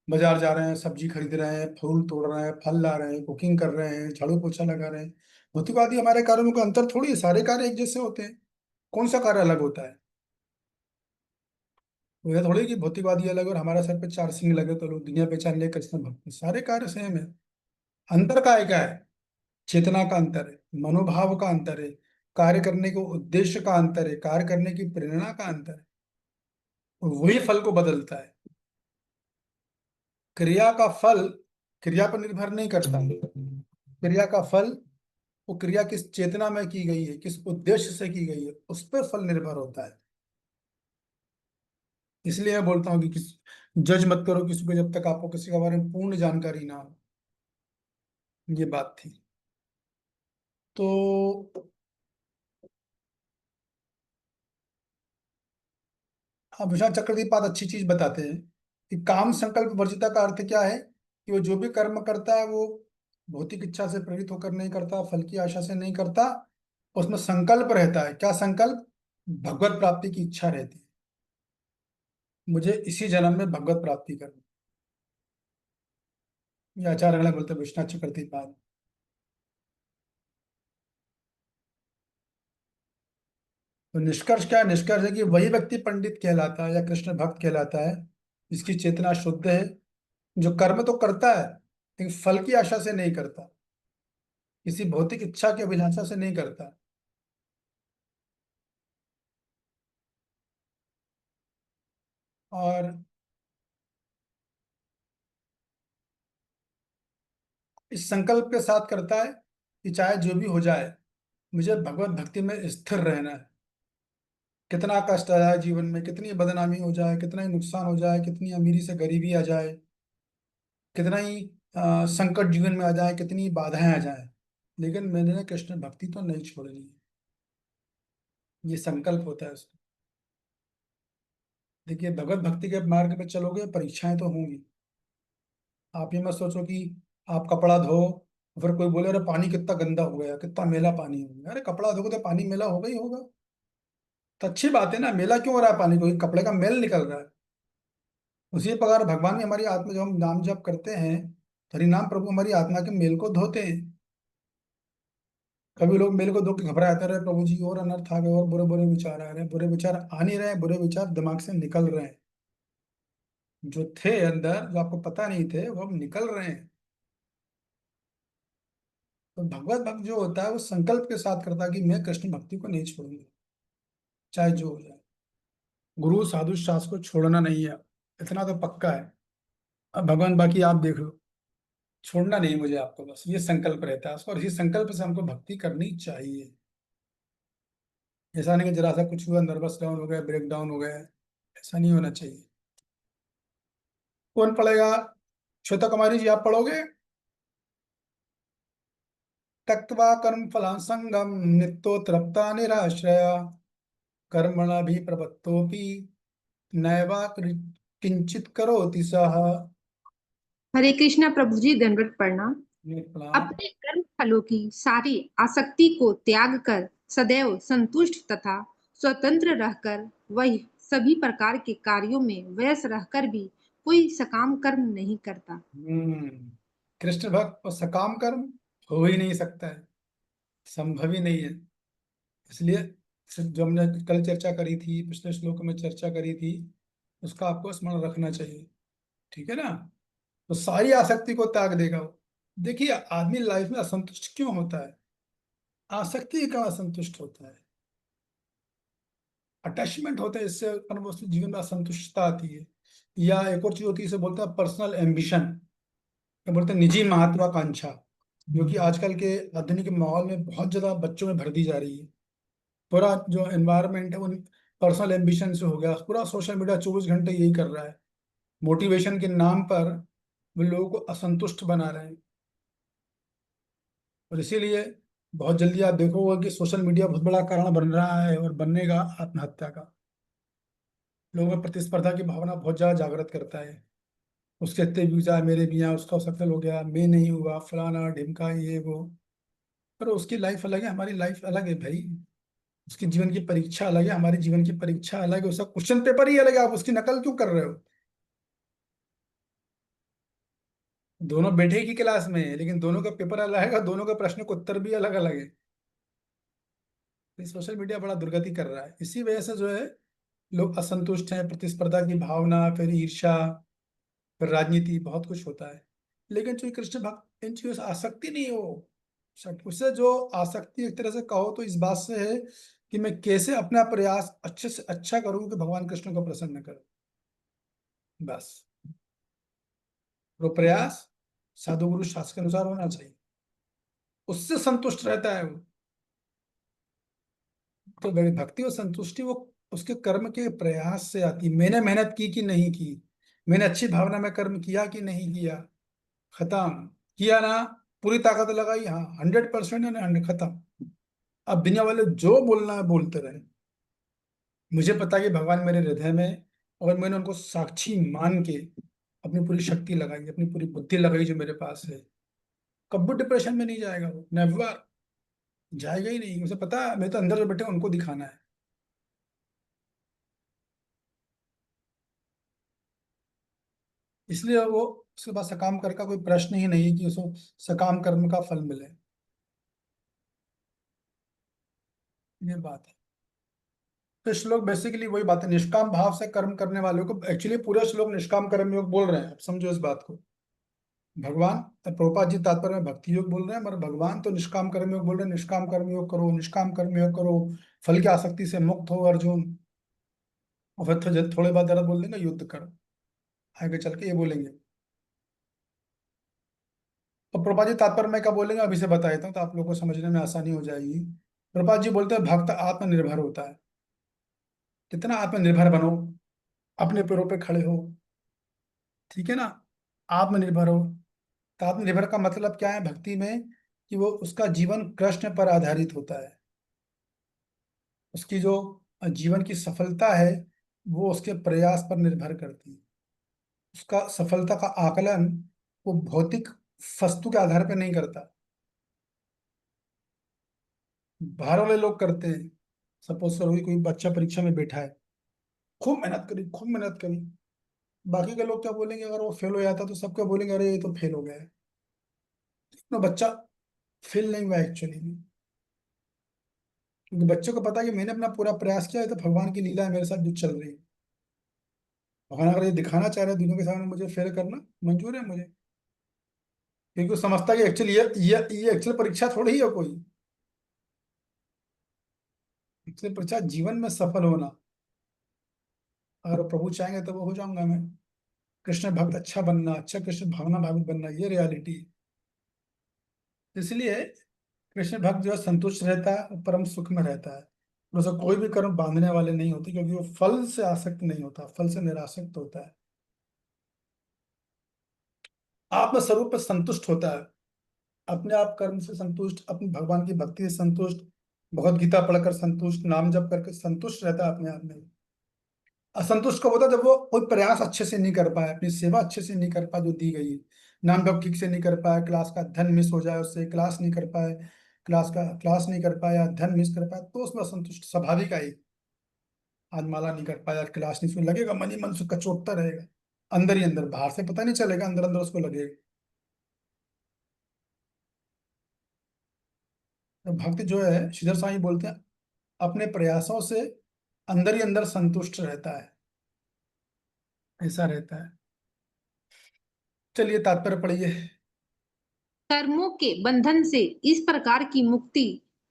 [SPEAKER 1] बाजार जा रहे हैं, सब्जी खरीद रहे हैं, फूल तोड़ रहे हैं, फल ला रहे हैं, कुकिंग कर रहे हैं, झाड़ू पोछा लगा रहे हैं। भौतिकवादी हमारे कार्यों में कोई अंतर थोड़ी है, सारे कार्य एक जैसे होते हैं, कौन सा कार्य अलग होता है? वो ये थोड़ी कि भौतिकवादी अलग और हमारे सर पे 4 सिंह लगे तो लोग दुनिया पहचान ले, कृष्ण भक्त, सारे कार्य सेम है। अंतर क्या है? चेतना का अंतर है, मनोभाव का अंतर है, कार्य करने के उद्देश्य का अंतर है, कार्य करने की प्रेरणा का अंतर है, और वही फल को बदलता है। क्रिया का फल क्रिया पर निर्भर नहीं करता, क्रिया का फल, वो क्रिया किस चेतना में की गई है, किस उद्देश्य से की गई है, उस पर फल निर्भर होता है। इसलिए मैं बोलता हूँ कि जज मत करो किसी को जब तक आपको किसी के बारे में पूर्ण जानकारी ना हो, ये बात थी। तो हाँ, विश्वनाथ चक्रवर्ती पाद अच्छी चीज बताते हैं कि काम संकल्प वर्जिता का अर्थ क्या है, कि वो जो भी कर्म करता है वो भौतिक इच्छा से प्रेरित होकर नहीं करता, फल की आशा से नहीं करता, उसमें संकल्प रहता है। क्या संकल्प? भगवत प्राप्ति की इच्छा रहती है, मुझे इसी जन्म में भगवत प्राप्ति करनी। ये आचार्य अलग बोलते हैं विश्वनाथ चक्रवर्ती पाद। तो निष्कर्ष क्या है? निष्कर्ष है कि वही व्यक्ति पंडित कहलाता है या कृष्ण भक्त कहलाता है जिसकी चेतना शुद्ध है, जो कर्म तो करता है लेकिन फल की आशा से नहीं करता, किसी भौतिक इच्छा की अभिलाषा से नहीं करता। और इस संकल्प के साथ करता है कि चाहे जो भी हो जाए मुझे भगवत भक्ति में स्थिर रहना है। कितना कष्ट आ जाए जीवन में, कितनी बदनामी हो जाए, कितना ही नुकसान हो जाए, कितनी अमीरी से गरीबी आ जाए, कितना ही संकट जीवन में आ जाए, कितनी बाधाएं आ जाए, लेकिन मैंने कृष्ण भक्ति तो नहीं छोड़नी है। ये संकल्प होता है उसका। देखिए, भगवत भक्ति के मार्ग पे चलोगे, परीक्षाएं तो होंगी। आप ये मत सोचो कि आप कपड़ा धो, फिर कोई बोले अरे पानी कितना गंदा हो गया, कितना मैला पानी हो गया। अरे कपड़ा धोगे तो पानी मैला होगा ही होगा, तो अच्छी बात है ना। मैला क्यों हो रहा है पानी? कोई कपड़े का मैल निकल रहा है। उसी प्रकार भगवान ने हमारी आत्मा, जब हम नाम जप करते हैं, हरि नाम प्रभु हमारी आत्मा के मेल को धोते हैं। कभी लोग मेल को धो के घबराते रहे, प्रभु जी और अनर्थ आ गए और बुरे बुरे विचार आ रहे हैं। बुरे विचार आ नहीं रहे, बुरे विचार दिमाग से निकल रहे हैं। जो थे अंदर, जो आपको पता नहीं थे, वो अब निकल रहे हैं। तो भगवत भक्त जो होता है वो संकल्प के साथ करता है कि मैं कृष्ण भक्ति को नहीं छोड़ूंगा, चाहे जो हो जाए। गुरु साधु शास्त्र को छोड़ना नहीं है, इतना तो पक्का है। अब भगवान बाकी आप देख लो, छोड़ना नहीं मुझे आपको, बस ये संकल्प रहता है। और इसी संकल्प से हमको भक्ति करनी चाहिए। ऐसा नहीं कि जरा सा कुछ हुआ नर्वस डाउन हो गया, ब्रेक डाउन हो गया, ऐसा नहीं होना चाहिए। कौन पढ़ेगा? श्वेता कुमारी जी, आप पढ़ोगे? त्यक्त्वा कर्म फलासंगम नित्योतृप्ता निराश्रया कर्मणा भी प्रवृत्तोपि नैवा किंचित करोति सः।
[SPEAKER 7] हरे कृष्णा। प्रभु जी, दंडवत प्रणाम।
[SPEAKER 1] प्रणाम।
[SPEAKER 7] अपने कर्म फलों की सारी आसक्ति को त्याग कर सदैव संतुष्ट तथा स्वतंत्र रहकर वह सभी प्रकार के कार्यों में व्यस्त रहकर भी कोई सकाम कर्म नहीं करता।
[SPEAKER 1] कृष्ण भक्त और सकाम कर्म हो ही नहीं सकता है, संभव ही नहीं है। इसलिए जो हमने कल चर्चा करी थी, पिछले श्लोक में चर्चा करी थी, उसका आपको स्मरण रखना चाहिए। ठीक है ना? तो सारी आसक्ति को त्याग देगा वो। देखिए, आदमी लाइफ में असंतुष्ट क्यों होता है? आसक्ति का असंतुष्ट होता है, अटैचमेंट होता है, इससे अपन वस्तु जीवन में असंतुष्टता आती है। या एक और चीज होती है, इसे बोलते हैं पर्सनल एम्बिशन, बोलते हैं निजी महत्वाकांक्षा, जो कि आजकल के आधुनिक माहौल में बहुत ज्यादा बच्चों में भर दी जा रही है। पूरा जो एनवायरनमेंट है वो पर्सनल एम्बिशन से हो गया। पूरा सोशल मीडिया 24 घंटे यही कर रहा है। मोटिवेशन के नाम पर वो लोगों को असंतुष्ट बना रहे हैं। और इसीलिए बहुत जल्दी आप देखोगे कि सोशल मीडिया बहुत बड़ा कारण बन रहा है और बनने का आत्महत्या का। लोगों में प्रतिस्पर्धा की भावना बहुत ज्यादा जागृत करता है। उसके इतने व्यूज आए, मेरे भी यहाँ, उसका सफल हो गया, मैं नहीं हुआ, फलाना ढिमका, ये वो। पर उसकी लाइफ अलग है, हमारी लाइफ अलग है भाई। उसकी जीवन की परीक्षा अलग है, हमारी जीवन की परीक्षा अलग है। उसका क्वेश्चन पेपर ही अलग है, आप उसकी नकल क्यों कर रहे हो? दोनों बैठे की क्लास में है, लेकिन दोनों का पेपर अलग है और दोनों के प्रश्न के उत्तर भी अलग अलग है। तो सोशल मीडिया बड़ा दुर्गति कर रहा है। इसी वजह से जो है लोग असंतुष्ट हैं, प्रतिस्पर्धा की भावना, फिर ईर्ष्या, फिर राजनीति, बहुत कुछ होता है। लेकिन जो कृष्ण भक्त इन चीजों से आसक्ति नहीं हो, उससे जो आसक्ति एक तरह से कहो तो इस बात से है कि मैं कैसे अपना प्रयास अच्छे से अच्छा करूं कि भगवान कृष्ण को प्रसन्न करूं, बस। वो प्रयास साधु गुरु शास्त्र के अनुसार होना चाहिए, उससे संतुष्ट रहता है वो। तो भक्ति और संतुष्टि वो उसके कर्म के प्रयास से आती। मैंने मेहनत की कि नहीं की, मैंने अच्छी भावना में कर्म किया कि नहीं किया, खत्म। किया ना, पूरी ताकत लगाई, हाँ 100% है ना, 100 खत्म। अब दुनिया वाले जो बोलना है बोलते रहे, मुझे पता है कि भगवान मेरे हृदय में है, और मैंने उनको साक्षी मान के अपनी पूरी शक्ति लगाई, अपनी पूरी बुद्धि लगाई जो मेरे पास है, कभी डिप्रेशन में नहीं जाएगा वो, नेवर, जाएगा ही नहीं। उसे पता है मैं तो अंदर जो बैठे उनको दिखाना है। इसलिए वो, उसके पास सकाम कर्म का कोई प्रश्न ही नहीं है कि उसको सकाम कर्म का फल मिले। ये बात है। तो श्लोक बेसिकली वही बात है, निष्काम भाव से कर्म करने वालों को, एक्चुअली पूरा श्लोक निष्काम कर्म योग बोल रहे हैं, अब समझो इस बात को। भगवान, प्रभुपाद जी तात्पर्य में भक्ति योग बोल रहे हैं, मगर भगवान तो निष्काम कर्म योग बोल रहे हैं, निष्काम कर्म योग करो, निष्काम कर्म योग करो, फल की आसक्ति से मुक्त हो अर्जुन। और फिर थोड़े बाद जरा बोल देंगे युद्ध करो, आगे चल के ये बोलेंगे। और प्रभुपाद जी तात्पर्य में क्या बोलेंगे अभी से बता देता हूँ, तो आप लोगों को समझने में आसानी हो जाएगी। प्रभुपाद जी बोलते हैं भक्त आत्मनिर्भर होता है। कितना आत्मनिर्भर बनो, अपने पैरों पे खड़े हो, ठीक है ना, आत्मनिर्भर हो। तो आत्मनिर्भर का मतलब क्या है भक्ति में, कि वो उसका जीवन कृष्ण पर आधारित होता है। उसकी जो जीवन की सफलता है वो उसके प्रयास पर निर्भर करती है। उसका सफलता का आकलन वो भौतिक वस्तु के आधार पर नहीं करता। बाहर वाले लोग करते हैं। सपोज करो कि कोई बच्चा परीक्षा में बैठा है, खूब मेहनत करी, खूब मेहनत करी, बाकी के लोग क्या बोलेंगे, अगर वो फेल हो जाता तो सब क्या बोलेंगे, अरे ये तो फेल हो गया है। तो बच्चा फेल नहीं हुआ एक्चुअली में, क्योंकि बच्चे को पता है कि मैंने अपना पूरा प्रयास किया है, तो भगवान की लीला है मेरे साथ जो चल रही है। भगवान अगर ये दिखाना चाह रहे हैं दुनिया के सामने मुझे फेल करना मंजूर है मुझे, क्योंकि वो समझता है कि एक्चुअली ये एक्चुअल परीक्षा थोड़ी ही है कोई। एक्चुअल परीक्षा जीवन में सफल होना। अगर प्रभु चाहेंगे तो वो हो जाऊंगा मैं कृष्ण भक्त, अच्छा बनना, अच्छा कृष्ण भावना भावित बनना, ये रियलिटी है। इसलिए कृष्ण भक्त जो है संतुष्ट रहता है और परम सुख में रहता है, और उसे कोई भी कर्म बांधने वाले नहीं होते, क्योंकि वो फल से आसक्त नहीं होता, फल से निरासक्त होता है। आत्म स्वरूप पर संतुष्ट होता है, अपने आप कर्म से संतुष्ट, अपनी भगवान की भक्ति से संतुष्ट, भगवत गीता पढ़कर संतुष्ट, नाम जप करके संतुष्ट रहता है अपने आप में। असंतुष्ट कब होता है, जब वो कोई प्रयास अच्छे से नहीं कर पाए, अपनी सेवा अच्छे से नहीं कर पाए जो दी गई है, नाम जप ठीक से नहीं कर पाए, क्लास का अध्ययन मिस हो जाए उससे, क्लास नहीं कर पाए, क्लास नहीं कर पाया, अध्ययन मिस कर पाया, तो उसमें असंतुष्ट स्वाभाविक आई। आज माला नहीं कर पाया, क्लास नहीं सुन, लगेगा मन ही मन से कचोटता रहेगा, अंदर ही अंदर, बाहर से पता नहीं चलेगा, अंदर अंदर उसको लगेगा। तो भक्त जो है श्रीधर स्वामी बोलते हैं अपने प्रयासों से अंदर ही अंदर संतुष्ट रहता है, ऐसा रहता है। चलिए तात्पर्य पढ़िए।
[SPEAKER 7] कर्मों के बंधन से इस प्रकार की मुक्ति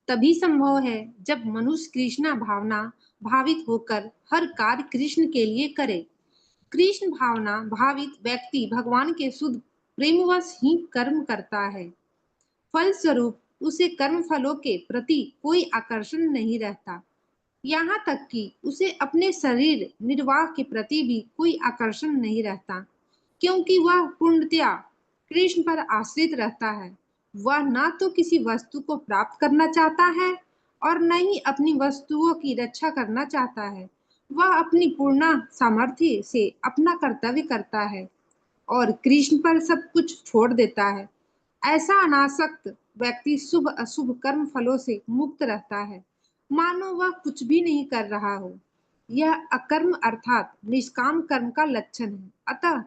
[SPEAKER 7] तभी संभव है जब मनुष्य कृष्णा भावना भावित होकर हर कार्य कृष्ण के लिए करे। कृष्ण भावना भावित व्यक्ति भगवान के शुद्ध प्रेमवश ही कर्म करता है। फलस्वरूप उसे कर्म फलों के प्रति कोई आकर्षण नहीं रहता। यहाँ तक कि उसे अपने शरीर निर्वाह के प्रति भी कोई आकर्षण नहीं रहता, क्योंकि वह पूर्णतया कृष्ण पर आश्रित रहता है। वह ना तो किसी वस्तु को प्राप्त करना चाहता है और न ही अपनी वस्तुओं की रक्षा करना चाहता है। वह अपनी पूर्ण सामर्थ्य से अपना कर्तव्य करता है और कृष्ण पर सब कुछ छोड़ देता है। ऐसा अनासक्त व्यक्ति शुभ अशुभ कर्म फलों से मुक्त रहता है, मानो वह कुछ भी नहीं कर रहा हो। यह अकर्म अर्थात निष्काम कर्म का लक्षण है। अतः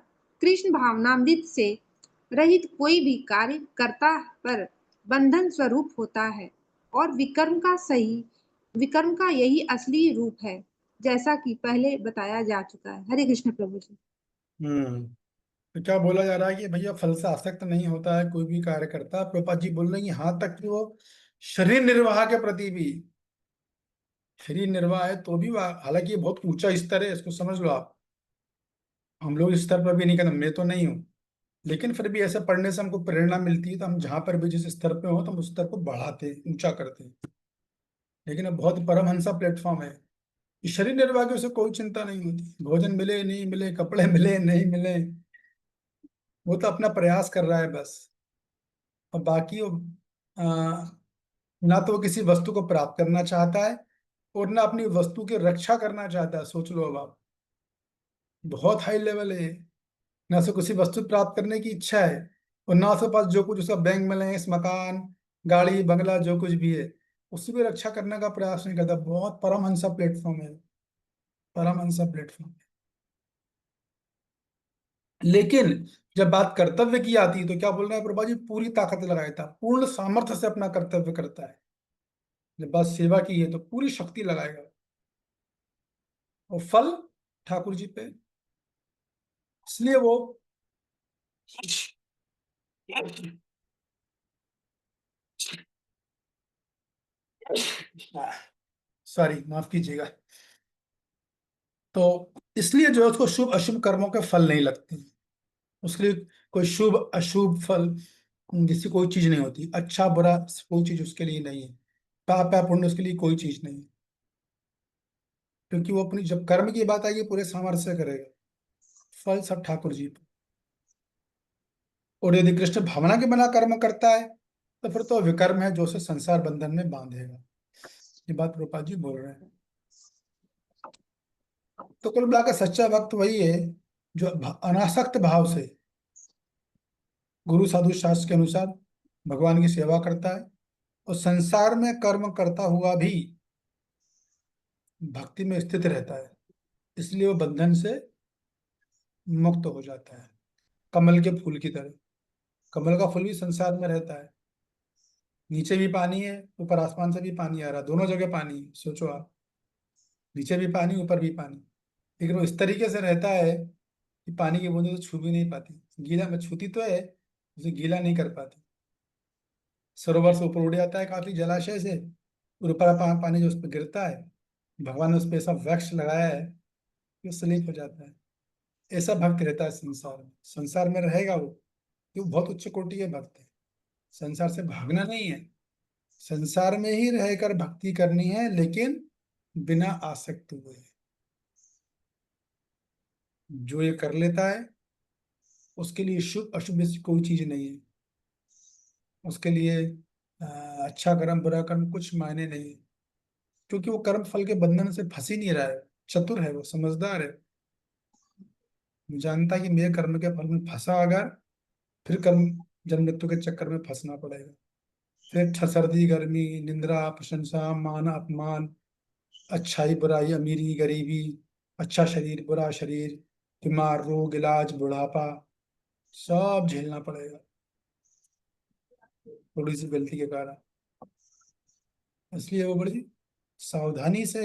[SPEAKER 7] कृष्ण भावनामृत से रहित कोई भी कार्य कर्ता पर बंधन स्वरूप होता है और विकर्म का यही असली रूप है, जैसा कि पहले बताया जा चुका है। हरे कृष्ण प्रभु जी।
[SPEAKER 1] तो क्या बोला जा रहा है कि भैया फल से आसक्त नहीं होता है कोई भी कार्य करता। प्रभुपाद जी बोल रहे हैं कि यहाँ तक कि वो शरीर निर्वाह के प्रति भी, शरीर निर्वाह है तो भी वह, हालांकि ये बहुत ऊंचा स्तर है, इसको समझ लो आप, हम लोग इस स्तर पर भी नहीं करते, मैं तो नहीं हूँ, लेकिन फिर भी ऐसे पढ़ने से हमको प्रेरणा मिलती है, तो हम जहां पर भी जिस स्तर पे हो तो हम उस स्तर को बढ़ाते हैं, ऊंचा करते हैं। लेकिन अब बहुत परमहंसा प्लेटफॉर्म है, कि शरीर निर्वाह की उसे कोई चिंता नहीं होती, भोजन मिले नहीं मिले, कपड़े मिले नहीं मिले, वो तो अपना प्रयास कर रहा है बस। और बाकी वो, आ, ना तो वो किसी वस्तु को प्राप्त करना चाहता है, और ना अपनी वस्तु की रक्षा करना चाहता है। सोच लो अब आप, बहुत हाई लेवल है ये। ना उसे किसी वस्तु प्राप्त करने की इच्छा है, और ना उसके पास जो कुछ उसका बैंक बैलेंस, मकान, गाड़ी, बंगला, जो कुछ भी है, उसकी भी रक्षा करने का प्रयास नहीं करता। बहुत परमहंसा प्लेटफॉर्म है, परमहंसा प्लेटफॉर्म। लेकिन जब बात कर्तव्य की आती है तो क्या बोल रहे हैं प्रभा जी? पूरी ताकत लगाता, पूर्ण सामर्थ्य से अपना कर्तव्य करता है। जब बात सेवा की है तो पूरी शक्ति लगाएगा, और फल ठाकुर जी पे। इसलिए वो सॉरी, माफ कीजिएगा। तो इसलिए जो है उसको शुभ अशुभ कर्मों के फल नहीं लगते। उसके लिए कोई शुभ अशुभ फल जिसकी कोई चीज नहीं होती। अच्छा बुरा कोई चीज उसके लिए नहीं है। पाप या पुण्य उसके लिए कोई चीज नहीं है, क्योंकि वो अपनी जब कर्म की बात आएगी पूरे सामर्थ्य से करेगा। फल सब ठाकुर जी पे। और यदि कृष्ण भावना के बिना कर्म करता है तो फिर तो विकर्म है, जो उसे संसार बंधन में बांधेगा। ये बात प्रभुपाद जी बोल रहे हैं। तो कुल मिलाकर सच्चा भक्त वही है जो अनासक्त भाव से गुरु साधु शास्त्र के अनुसार भगवान की सेवा करता है, और संसार में कर्म करता हुआ भी भक्ति में स्थित रहता है। इसलिए वो बंधन से मुक्त हो जाता है, कमल के फूल की तरह। कमल का फूल भी संसार में रहता है, नीचे भी पानी है, ऊपर आसमान से भी पानी आ रहा है, दोनों जगह पानी है। सोचो आप, नीचे भी पानी, ऊपर भी पानी। लेकिन वो इस तरीके से रहता है कि पानी की बूंदें तो छू भी नहीं पाती। गीला में छूती तो है, उसे गीला नहीं कर पाती। सरोवर से ऊपर उड़ जाता है काफी, जलाशय से, और ऊपर पानी जो उस पर गिरता है, भगवान ने उस पर ऐसा वैक्स लगाया है कि वो स्लिप हो जाता है। ऐसा भक्त रहता है संसार में। संसार में रहेगा वो, कि वो बहुत उच्च कोटि के भक्त है। संसार से भागना नहीं है, संसार में ही रहकर भक्ति करनी है, लेकिन बिना आसक्त हुए। जो ये कर लेता है उसके लिए शुभ अशुभ में से कोई चीज नहीं है। उसके लिए अ, अच्छा कर्म बुरा कर्म कुछ मायने नहीं है, क्योंकि वो कर्म फल के बंधन से फंस ही नहीं रहा है। चतुर है वो, समझदार है। जानता है कि मेरे कर्म के फल में फंसा अगर, फिर कर्म जन्म मृत्यु के चक्कर में फंसना पड़ेगा। फिर सर्दी गर्मी, निंद्रा प्रशंसा, मान अपमान, अच्छाई बुराई, अमीरी गरीबी, अच्छा शरीर बुरा शरीर, बीमार, रोग, इलाज, बुढ़ापा, सब झेलना पड़ेगा थोड़ी सी गलती के कारण। इसलिए वो बड़ी सावधानी से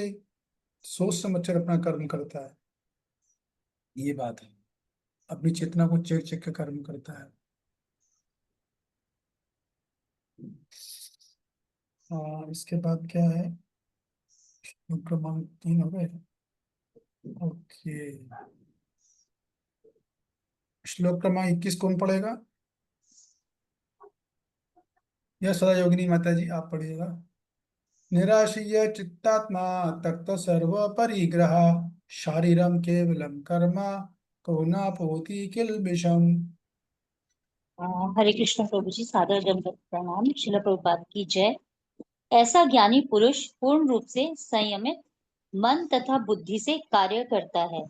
[SPEAKER 1] सोच समझ कर अपना कर्म करता है। ये बात है, अपनी चेतना को चेक चेक के कर्म करता है। इसके बाद क्या है? क्रमांक 3 हो गए। ओके, श्लोक क्रमांक 21 कौन पढ़ेगा? यह सदा योगिनी माता जी आप पढ़िएगा। निराशीय चित्तात्मा तक्त सर्व परिग्रह, शारीरम केवलम कर्म को न पोति किल विषम।
[SPEAKER 8] हरे कृष्ण प्रभु जी, सादर दंडवत प्रणाम। शिला प्रभुपाद की जय। ऐसा ज्ञानी पुरुष पूर्ण रूप से संयमित मन तथा बुद्धि से कार्य करता है,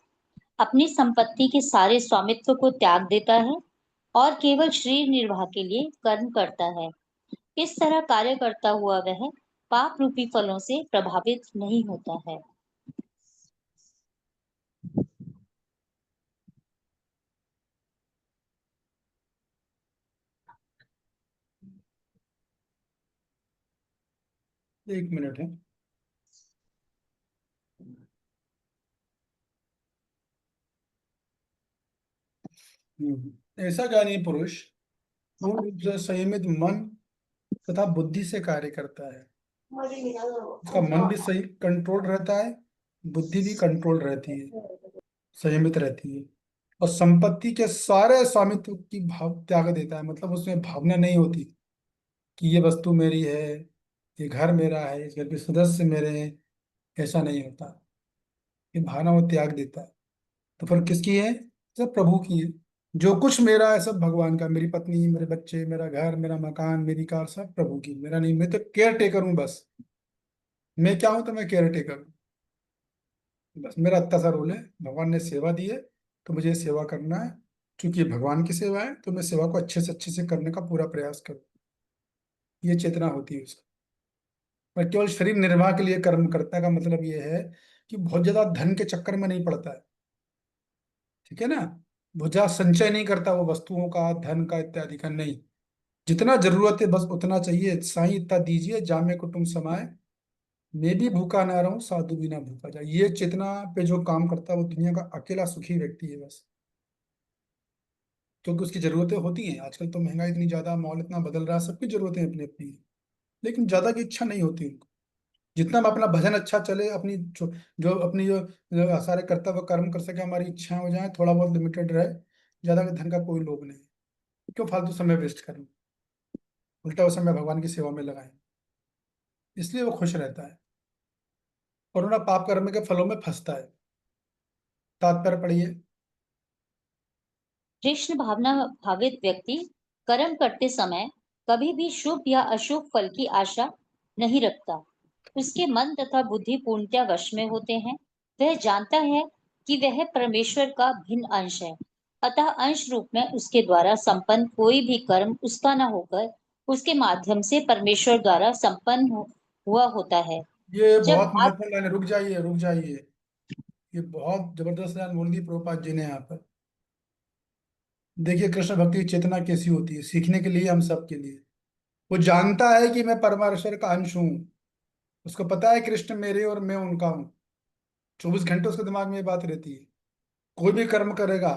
[SPEAKER 8] अपनी संपत्ति के सारे स्वामित्व को त्याग देता है और केवल शरीर निर्वाह के लिए कर्म करता है। इस तरह कार्य करता हुआ वह पाप रूपी फलों से प्रभावित नहीं होता है।
[SPEAKER 1] एक मिनट है। ऐसा ज्ञानी पुरुष पूर्ण रूप से संयमित मन तथा बुद्धि से कार्य करता है। उसका मन भी सही कंट्रोल रहता है, बुद्धि भी कंट्रोल रहती है, संयमित रहती है, और संपत्ति के सारे स्वामित्व की भाव त्याग देता है। मतलब उसमें भावना नहीं होती कि ये वस्तु मेरी है, ये घर मेरा है, इस घर के सदस्य मेरे हैं। ऐसा नहीं होता। ये भावना वो त्याग देता है। तो फिर किसकी है? सब प्रभु की है। जो कुछ मेरा है सब भगवान का। मेरी पत्नी, मेरे बच्चे, मेरा घर, मेरा मकान, मेरी कार, सब प्रभु की। मेरा नहीं, मैं तो केयर टेकर हूँ बस। मैं क्या हूं? तो मैं केयर टेकर हूँ। बस मेरा इतना सा रोल है। भगवान ने सेवा दी है तो मुझे सेवा करना है। क्योंकि ये भगवान की सेवा है तो मैं सेवा को अच्छे से करने का पूरा प्रयास करूँ। ये चेतना होती है उसकी। पर केवल शरीर निर्वाह के लिए कर्म करता का मतलब ये है कि बहुत ज्यादा धन के चक्कर में नहीं पड़ता है। ठीक है ना? बहुत ज्यादा संचय नहीं करता वो वस्तुओं का, धन का, इत्यादि का नहीं। जितना जरूरत है बस उतना चाहिए। साईं इतना दीजिए जामे कुटुंब समाए, मैं भी भूखा ना रहूं साधु भी ना भूखा जाए। ये चेतना पे जो काम करता है वो दुनिया का अकेला सुखी व्यक्ति है बस। क्योंकि उसकी जरूरतें होती हैं। आजकल तो महंगाई इतनी ज्यादा, माहौल इतना बदल रहा है, सबकी जरूरतें अपनी अपनी हैं। लेकिन ज्यादा की इच्छा नहीं होती उनको। जितना अपना भजन अच्छा चले, अपनी जो सारे कर्तव्य कर्म कर सके, हमारी इच्छाएं हो जाए, थोड़ा बहुत लिमिटेड रहे। ज्यादा धन का कोई लोभ नहीं। क्यों फालतू समय वेस्ट करें? उल्टा वो समय भगवान की सेवा में लगाएं। इसलिए वो खुश रहता है और उन्हें पाप कर्म के फलों में फंसता है। तात्पर्य पढ़िए।
[SPEAKER 8] कृष्ण भावना भावित व्यक्ति कर्म करते समय कभी भी शुभ या अशुभ फल की आशा नहीं रखता। उसके मन तथा बुद्धि पूर्णतया वश में होते हैं। वह जानता है कि वह परमेश्वर का भिन्न अंश है, अतः अंश रूप में उसके द्वारा संपन्न कोई भी कर्म उसका न होकर उसके माध्यम से परमेश्वर द्वारा संपन्न हुआ होता है।
[SPEAKER 1] ये
[SPEAKER 8] जब
[SPEAKER 1] बहुत
[SPEAKER 8] बात
[SPEAKER 1] महत्वपूर्ण लाइन है। रुक जाइए, रुक जाइए। ये बहुत जबरदस्त लाइन बोल दी प्रभुपाद जी ने यहाँ पर। देखिए कृष्ण भक्ति की चेतना कैसी होती है, सीखने के लिए, हम सब के लिए। वो जानता है कि मैं परमेश्वर का अंश हूँ। उसको पता है कृष्ण मेरे और मैं उनका हूँ। 24 घंटे उसके दिमाग में ये बात रहती है। कोई भी कर्म करेगा,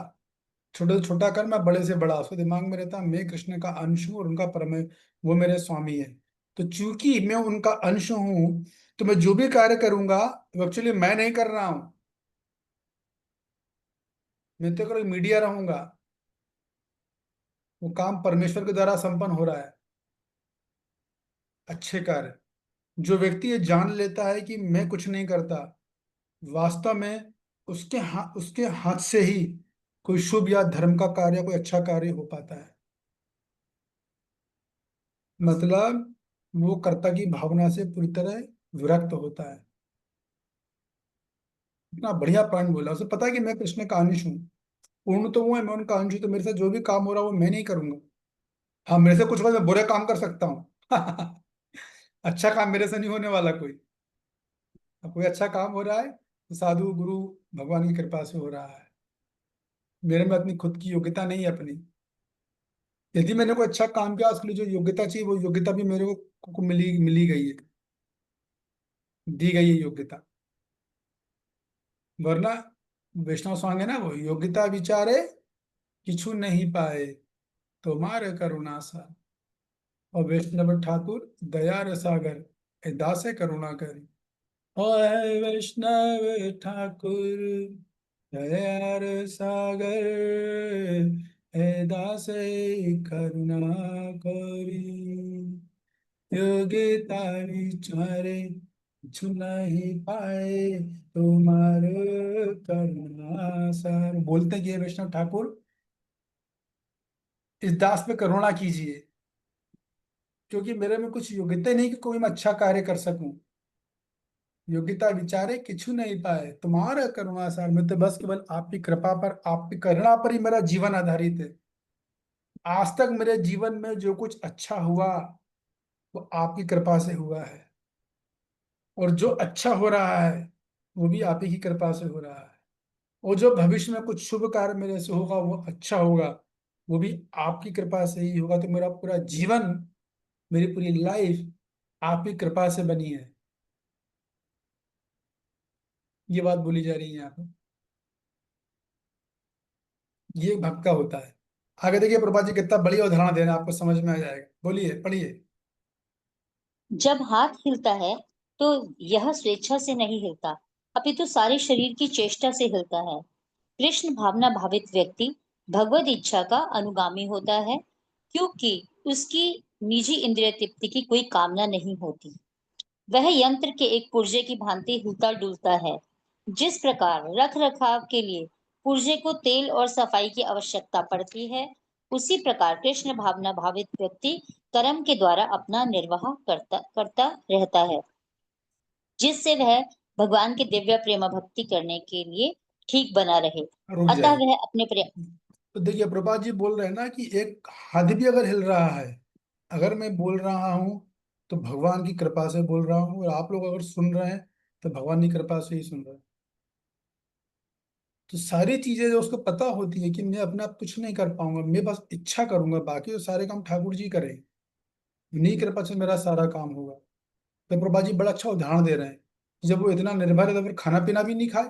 [SPEAKER 1] छोटे से छोटा कर्म है, बड़े से बड़ा, उसके दिमाग में रहता है मैं कृष्ण का अंश हूँ और उनका परम, वो मेरे स्वामी है। तो चूंकि मैं उनका अंश हूँ तो मैं जो भी कार्य करूंगा वो एक्चुअली मैं नहीं कर रहा हूँ। मैं तो कोई मीडिया रहूंगा। वो काम परमेश्वर के द्वारा संपन्न हो रहा है। अच्छे कार्य। जो व्यक्ति ये जान लेता है कि मैं कुछ नहीं करता, वास्तव में उसके हाथ से ही कोई शुभ या धर्म का कार्य, कोई अच्छा कार्य हो पाता है। मतलब वो कर्ता की भावना से पूरी तरह विरक्त होता है। इतना बढ़िया पॉइंट बोला। उसे पता है कि मैं कृष्ण का अंश हूँ। पूर्ण तो वो है, मैं उनका अंश हूँ। तो मेरे साथ जो भी काम हो रहा है वो मैं नहीं करूंगा। हाँ, मेरे से कुछ बात मैं बुरे काम कर सकता हूँ। अच्छा काम मेरे से नहीं होने वाला कोई। अब कोई अच्छा काम हो रहा है तो साधु गुरु भगवान की कृपा से हो रहा है। मेरे में अपनी खुद की योग्यता नहीं है अपनी। यदि मैंने कोई अच्छा काम किया, उसके लिए जो योग्यता चाहिए वो योग्यता भी मेरे को मिली मिली गई है, दी गई है योग्यता। वरना वैष्णव सॉन्ग है ना, वो योग्यता विचारे किछु नहीं पाए, तुम्हारे करुणा सा। और वैष्णव ठाकुर दया रसागर, ए दासे करुणा करी। ओए वैष्णव ठाकुर दया रसागर, ए दासे करुणा करी। योग्यता विचारे छु नहीं पाए, तुम्हारे करुणा सार। बोलते कि हे वैष्णव ठाकुर, इस दास पे करुणा कीजिए। क्योंकि मेरे में कुछ योग्यता नहीं कि कोई मैं अच्छा कार्य कर सकूं। योग्यता विचारे किछु नहीं पाए, तुम्हारा करुणा सार। मैं तो बस केवल आपकी कृपा पर, आपकी करुणा पर ही मेरा जीवन आधारित है। आज तक मेरे जीवन में जो कुछ अच्छा हुआ वो आपकी कृपा से हुआ है। और जो अच्छा हो रहा है वो भी आप ही की कृपा से हो रहा है। और जो भविष्य में कुछ शुभ कार्य मेरे से होगा वो अच्छा होगा, वो भी आपकी कृपा से ही होगा। तो मेरा पूरा जीवन, मेरी पूरी लाइफ आप ही कृपा से बनी है। ये बात बोली जा रही है यहाँ पर। ये भक्त का होता है। आगे देखिए प्रभुपाद जी कितना बढ़िया उदाहरण दे रहे हैं, आपको समझ में आ जाएगा। बोलिए, पढ़िए।
[SPEAKER 8] जब हाथ हिलता है तो यह स्वेच्छा से नहीं हिलता, अपितु सारे शरीर की चेष्टा से हिलता है। कृष्ण भावना भावित व्यक्ति भगवत इच्छा का अनुगामी होता है, क्योंकि उसकी निजी इंद्रिय तृप्ति की कोई कामना नहीं होती। वह यंत्र के एक पुर्जे की भांति हिलता डुलता है। जिस प्रकार रख रखाव के लिए पुर्जे को तेल और सफाई की आवश्यकता पड़ती है, उसी प्रकार कृष्ण भावना भावित व्यक्ति कर्म के द्वारा अपना निर्वाह करता करता रहता है। जिससे वह भगवान के दिव्य प्रेम भक्ति करने के लिए ठीक बना रहे।
[SPEAKER 1] रुक
[SPEAKER 8] अतः
[SPEAKER 1] जाइए।
[SPEAKER 8] वह अपने
[SPEAKER 1] तो देखिए प्रभुपाद जी बोल रहे हैं ना कि एक हाथ भी अगर हिल रहा है, अगर मैं बोल रहा हूँ तो भगवान की कृपा से बोल रहा हूँ, और आप लोग अगर सुन रहे हैं तो भगवान की कृपा से ही सुन रहे हैं। तो सारी चीजें जो उसको पता होती है कि मैं अपने आप कुछ नहीं कर पाऊंगा, मैं बस इच्छा करूंगा, बाकी तो सारे काम ठाकुर जी करें, उन्हीं की कृपा से मेरा सारा काम होगा। तो प्रभा जी बड़ा अच्छा उदाहरण दे रहे हैं कि जब वो इतना निर्भर है तो फिर खाना पीना भी नहीं खाए,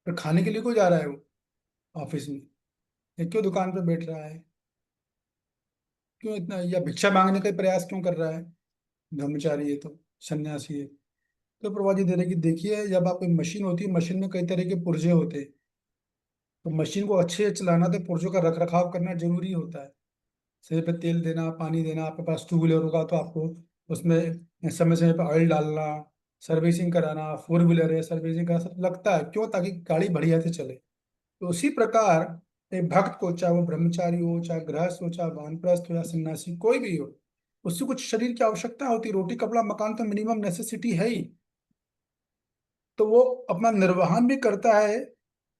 [SPEAKER 1] फिर खाने के लिए क्यों जा रहा है वो ऑफिस में, या क्यों दुकान पे बैठ रहा है, क्यों इतना, या भिक्षा मांगने का प्रयास क्यों कर रहा है। ब्रह्मचारी है तो, सन्यासी है। तो प्रभा जी दे रहे कि देखिए, जब आप कोई मशीन होती है, मशीन में कई तरह के पुर्जे होते हैं, तो मशीन को अच्छे से चलाना तो पुर्जों का रख रखाव करना जरूरी होता है। समय पे तेल देना, पानी देना, आपके पास टू व्हीलर होगा तो आपको उसमें समय समय पे ऑयल डालना, सर्विसिंग कराना, फोर व्हीलर है सर्विसिंग का सब लगता है, क्यों, ताकि गाड़ी बढ़िया से चले। तो उसी प्रकार एक भक्त को, चाहे वो ब्रह्मचारी हो, चाहे गृहस्थ हो, चाहे वानप्रस्थ हो या सन्यासी, कोई भी हो, उससे कुछ शरीर की आवश्यकता होती है। रोटी कपड़ा मकान तो मिनिमम नेसेसिटी है ही। तो वो अपना निर्वहन भी करता है,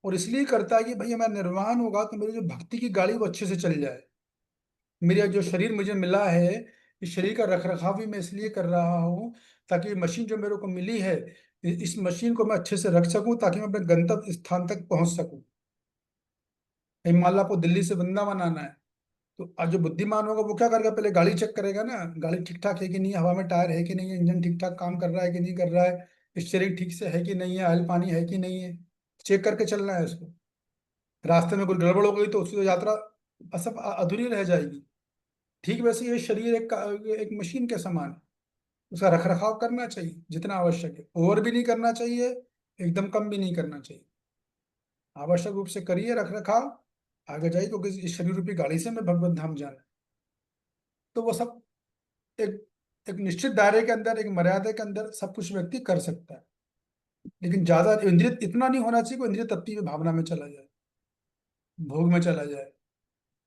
[SPEAKER 1] और इसलिए करता है कि भाई हमारा निर्वहन होगा तो मेरी जो भक्ति की गाड़ी वो अच्छे से चल जाए। मेरा जो शरीर मुझे मिला है, इस शरीर का रख रखाव भी मैं इसलिए कर रहा हूँ ताकि ये मशीन जो मेरे को मिली है, इस मशीन को मैं अच्छे से रख सकूं, ताकि मैं अपने गंतव्य स्थान तक पहुंच सकूं। मान लो आपको दिल्ली से वृंदावन आना है, तो आज जो बुद्धिमान होगा वो क्या करेगा, पहले गाड़ी चेक करेगा ना, गाड़ी ठीक ठाक है कि नहीं, हवा में टायर है कि नहीं है, इंजन ठीक ठाक काम कर रहा है कि नहीं कर रहा है, स्टीयरिंग ठीक से है कि नहीं है, ऑयल पानी है कि नहीं है, चेक करके चलना है उसको। रास्ते में कोई गड़बड़ हो गई तो उसकी तो यात्रा असफ अधूरी रह जाएगी। ठीक वैसे ये शरीर एक मशीन के समान है, उसका रख रखाव करना चाहिए जितना आवश्यक है, ओवर भी नहीं करना चाहिए, एकदम कम भी नहीं करना चाहिए। आवश्यक रूप से करिए रख रखाव, आगे जाइए, क्योंकि इस शरीर रूपी गाड़ी से मैं भगवत धाम जाना है। तो वो सब एक एक निश्चित दायरे के अंदर, एक मर्यादा के अंदर सब कुछ व्यक्ति कर सकता है, लेकिन ज्यादा इंद्रिय इतना नहीं होना चाहिए कि इंद्रिय तृप्ति में भावना में चला जाए, भोग में चला जाए।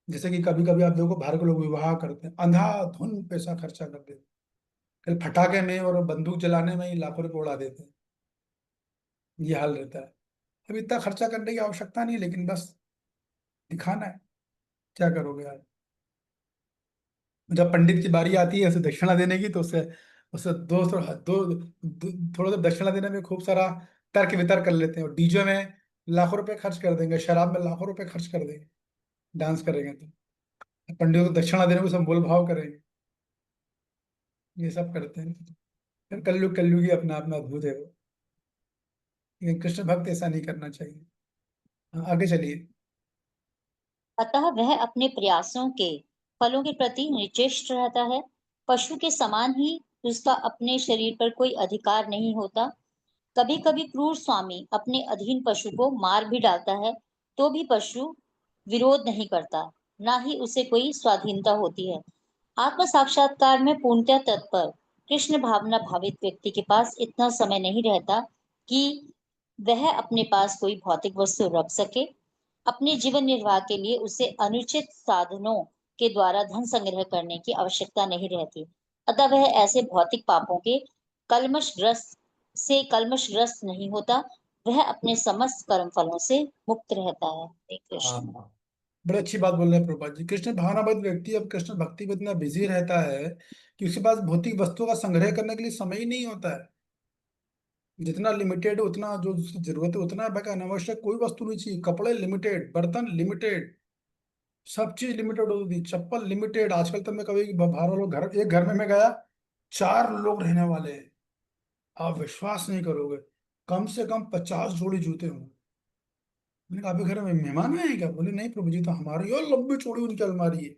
[SPEAKER 1] जैसे कि कभी कभी आप देखो बाहर के लोग विवाह करते हैं, अंधाधुन पैसा खर्चा कर देते हैं, कल फटाके में और बंदूक जलाने में ही लाखों रुपए उड़ा देते हैं। ये हाल रहता है। अब इतना खर्चा करने की आवश्यकता नहीं, लेकिन बस दिखाना है, क्या करोगे यार। जब पंडित की बारी आती है उसे दक्षिणा देने की, तो उससे उससे थोड़ा सा दक्षिणा देने में खूब सारा तर्क वितर्क कर लेते हैं, और डीजे में लाखों रुपए खर्च कर देंगे, शराब में लाखों रुपए खर्च कर देंगे, डांस करेंगे तो पंडित को दक्षिणा देने को सब बोल भाव करेंगे, ये सब करते हैं। फिर कलयुगी अपने आप में अद्भुत है वो, लेकिन कृष्ण भक्त ऐसा नहीं करना चाहिए। हाँ, आगे चलिए।
[SPEAKER 8] अतः वह अपने प्रयासों के फलों के प्रति निश्चित रहता है। पशु के समान ही उसका अपने शरीर पर कोई अधिकार नहीं होता। कभी कभी क्रूर स्वामी अपने अधीन पशु को मार भी डालता है, तो भी पशु विरोध नहीं करता, ना ही उसे कोई स्वाधीनता होती है। आत्म साक्षात्कार में पूर्णतः तत्पर कृष्ण भावना भावित व्यक्ति के पास इतना समय नहीं रहता कि वह अपने पास कोई भौतिक वस्तु रख सके। अपने जीवन निर्वाह के लिए उसे अनुचित साधनों के द्वारा धन संग्रह करने की आवश्यकता नहीं रहती। अतः वह ऐसे भौतिक पापों के कल्मशग्रस्त नहीं होता। वह अपने समस्त कर्म फलों से मुक्त रहता है। हरे कृष्ण।
[SPEAKER 1] हाँ, बड़ी अच्छी बात बोल रहे हैं प्रभुपाद जी। कृष्ण भावनामय व्यक्ति अब कृष्ण भक्ति में इतना बिजी रहता है कि उसके पास भौतिक वस्तुओं का संग्रह करने के लिए समय ही नहीं होता है। जितना लिमिटेड, उतना जो उसकी जरूरत है उतना है, बाकी अनावश्यक कोई वस्तु नहीं चाहिए। कपड़े लिमिटेड, बर्तन लिमिटेड, सब चीज लिमिटेड होती थी, चप्पल लिमिटेड। आजकल तो मैं कभी बाहर वालों घर, एक घर में मैं गया, 4 लोग रहने वाले हैं, आप विश्वास नहीं करोगे, कम से कम 50 जोड़ी जूते होंगे। मैंने कहा आपके घर में मेहमान आए हैं क्या, बोले नहीं प्रभु जी, तो हमारी और लंबी चौड़ी उनकी अलमारी है,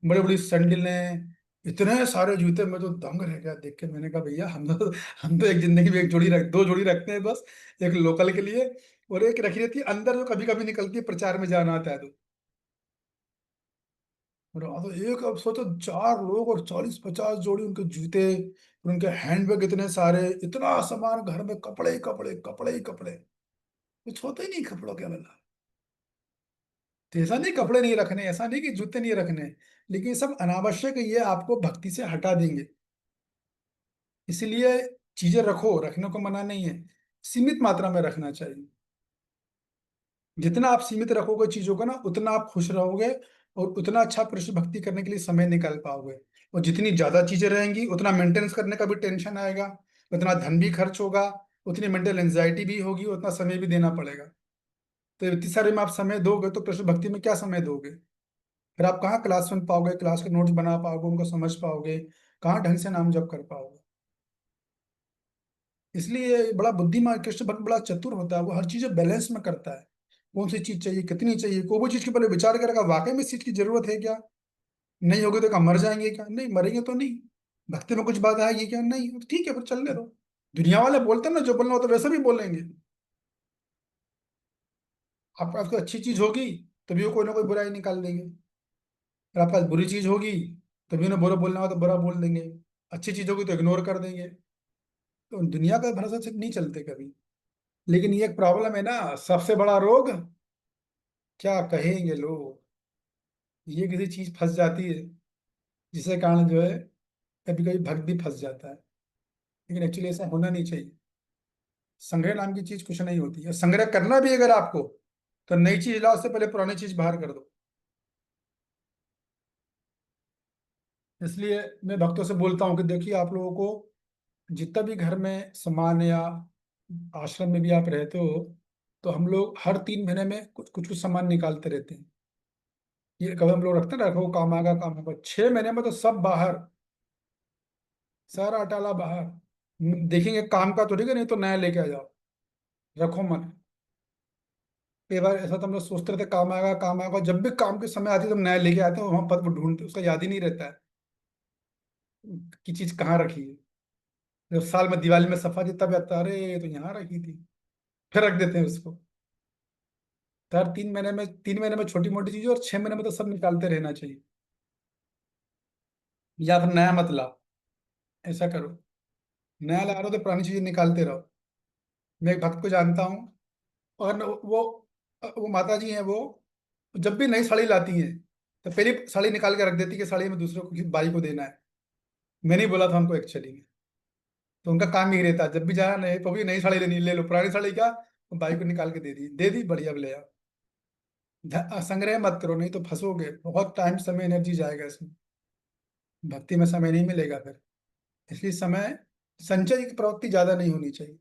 [SPEAKER 1] बड़ी बड़ी सैंडलें, इतने सारे जूते। मैं तो दंग रह गया देख के। मैंने कहा भैया हम तो एक जिंदगी में एक जोड़ी रख, 2 जोड़ी रखते हैं बस, एक लोकल के लिए और एक रखी रहती है अंदर, जो कभी कभी निकलती है, प्रचार में जाना आता है तो। और तो एक, अब सोचो 4 लोग और 40-50 जोड़ी उनके जूते, और उनके हैंडबैग इतने सारे, इतना सामान घर में, कपड़े ही कपड़े, कपड़े ही कपड़े, कुछ होता ही नहीं कपड़ों के अलावा। तो ऐसा नहीं कपड़े नहीं रखने, ऐसा नहीं कि जूते नहीं रखने, लेकिन ये सब अनावश्यक है, ये आपको भक्ति से हटा देंगे। इसलिए चीजें रखो, रखने को मना नहीं है, सीमित मात्रा में रखना चाहिए। जितना आप सीमित रखोगे चीजों को ना, उतना आप खुश रहोगे और उतना अच्छा कृष्ण भक्ति करने के लिए समय निकाल पाओगे। और जितनी ज्यादा चीजें रहेंगी उतना मेंटेनेंस करने का भी टेंशन आएगा, उतना धन भी खर्च होगा, उतनी मेंटल एंजाइटी भी होगी, उतना समय भी देना पड़ेगा। तो इतनी सारे में आप समय दोगे तो कृष्ण भक्ति में क्या समय दोगे? फिर आप कहाँ क्लास सुन पाओगे, क्लास के नोट्स बना पाओगे, उनको समझ पाओगे, कहाँ ढंग से नाम जप कर पाओगे? इसलिए बड़ा बुद्धिमान कृष्ण भक्त बड़ा चतुर होता है, वो हर चीज बैलेंस में करता है। कौन सी चीज चाहिए, कितनी चाहिए, कोई भी चीज के पहले विचार करेगा वाकई में इस चीज की जरूरत है क्या, नहीं होगी तो क्या मर जाएंगे क्या, नहीं मरेंगे तो नहीं, भक्ति में कुछ बात आएगी क्या, नहीं, तो ठीक है फिर चलने दो। दुनिया वाले बोलते हैं ना, जो बोलना होता है वैसे भी बोलेंगे। आपके पास कोई अच्छी चीज होगी तभी वो कोई ना कोई बुराई निकाल देंगे, और आपके पास बुरी चीज होगी तभी उन्हें बुरा बोलना हो तो बुरा बोल देंगे, अच्छी चीज होगी तो इग्नोर कर देंगे। तो दुनिया का भरोसा से नहीं चलते कभी। लेकिन ये एक प्रॉब्लम है ना, सबसे बड़ा रोग, क्या कहेंगे लोग, ये किसी चीज फंस जाती है जिसके कारण जो है कभी कभी भक्त भी फंस जाता है। लेकिन एक्चुअली ऐसा होना नहीं चाहिए। संग्रह नाम की चीज कुछ नहीं होती है, संग्रह करना भी अगर आपको, तो नई चीज लाओ, उससे पहले पुरानी चीज बाहर कर दो। इसलिए मैं भक्तों से बोलता हूँ कि देखिए, आप लोगों को जितना भी घर में सामान या आश्रम में भी आप रहते हो, तो हम लोग हर 3 महीने में कुछ कुछ कुछ सामान निकालते रहते हैं। ये कभी हम लोग रखते हैं, रखो काम आएगा काम आएगा, 6 महीने में तो सब बाहर, सारा अटाला बाहर। देखेंगे काम का तो ठीक है, नहीं तो नया लेके आ जाओ, रखो मत। कई बार ऐसा तो हम लोग सोचते रहते काम आएगा काम आएगा, जब भी काम के समय आती है तो हम नया लेके आते हैं, वहां पर वो ढूंढते, उसका याद ही नहीं रहता है कि चीज कहाँ रखी है। जब साल में दिवाली में सफा दी तब आता है, अरे ये तो यहाँ रखी थी, फिर रख देते हैं उसको। तो हर 3 महीने में, 3 महीने में छोटी मोटी चीजें, और 6 महीने में तो सब निकालते रहना चाहिए। या फिर नया मत लाओ, ऐसा करो, नया ला रहे हो तो पुरानी चीजें निकालते रहो। मैं एक भक्त को जानता हूँ, और वो माता जी हैं, वो जब भी नई साड़ी लाती हैं तो पहली साड़ी निकाल के रख देती कि साड़ी में दूसरे को, किसी भाई को देना है। मैंने ही बोला था उनको एक्चुअली में। तो उनका काम यही रहता है, जब भी जाना नहीं तो भी नई साड़ी लेनी, ले लो, पुरानी साड़ी क्या, तो भाई को निकाल के दे दी बढ़िया, ले आओ। संग्रह मत करो, नहीं तो फंसोगे, बहुत टाइम समय एनर्जी जाएगा इसमें, भक्ति में समय नहीं मिलेगा फिर। इसलिए समय संचय की प्रवृत्ति ज्यादा नहीं होनी चाहिए,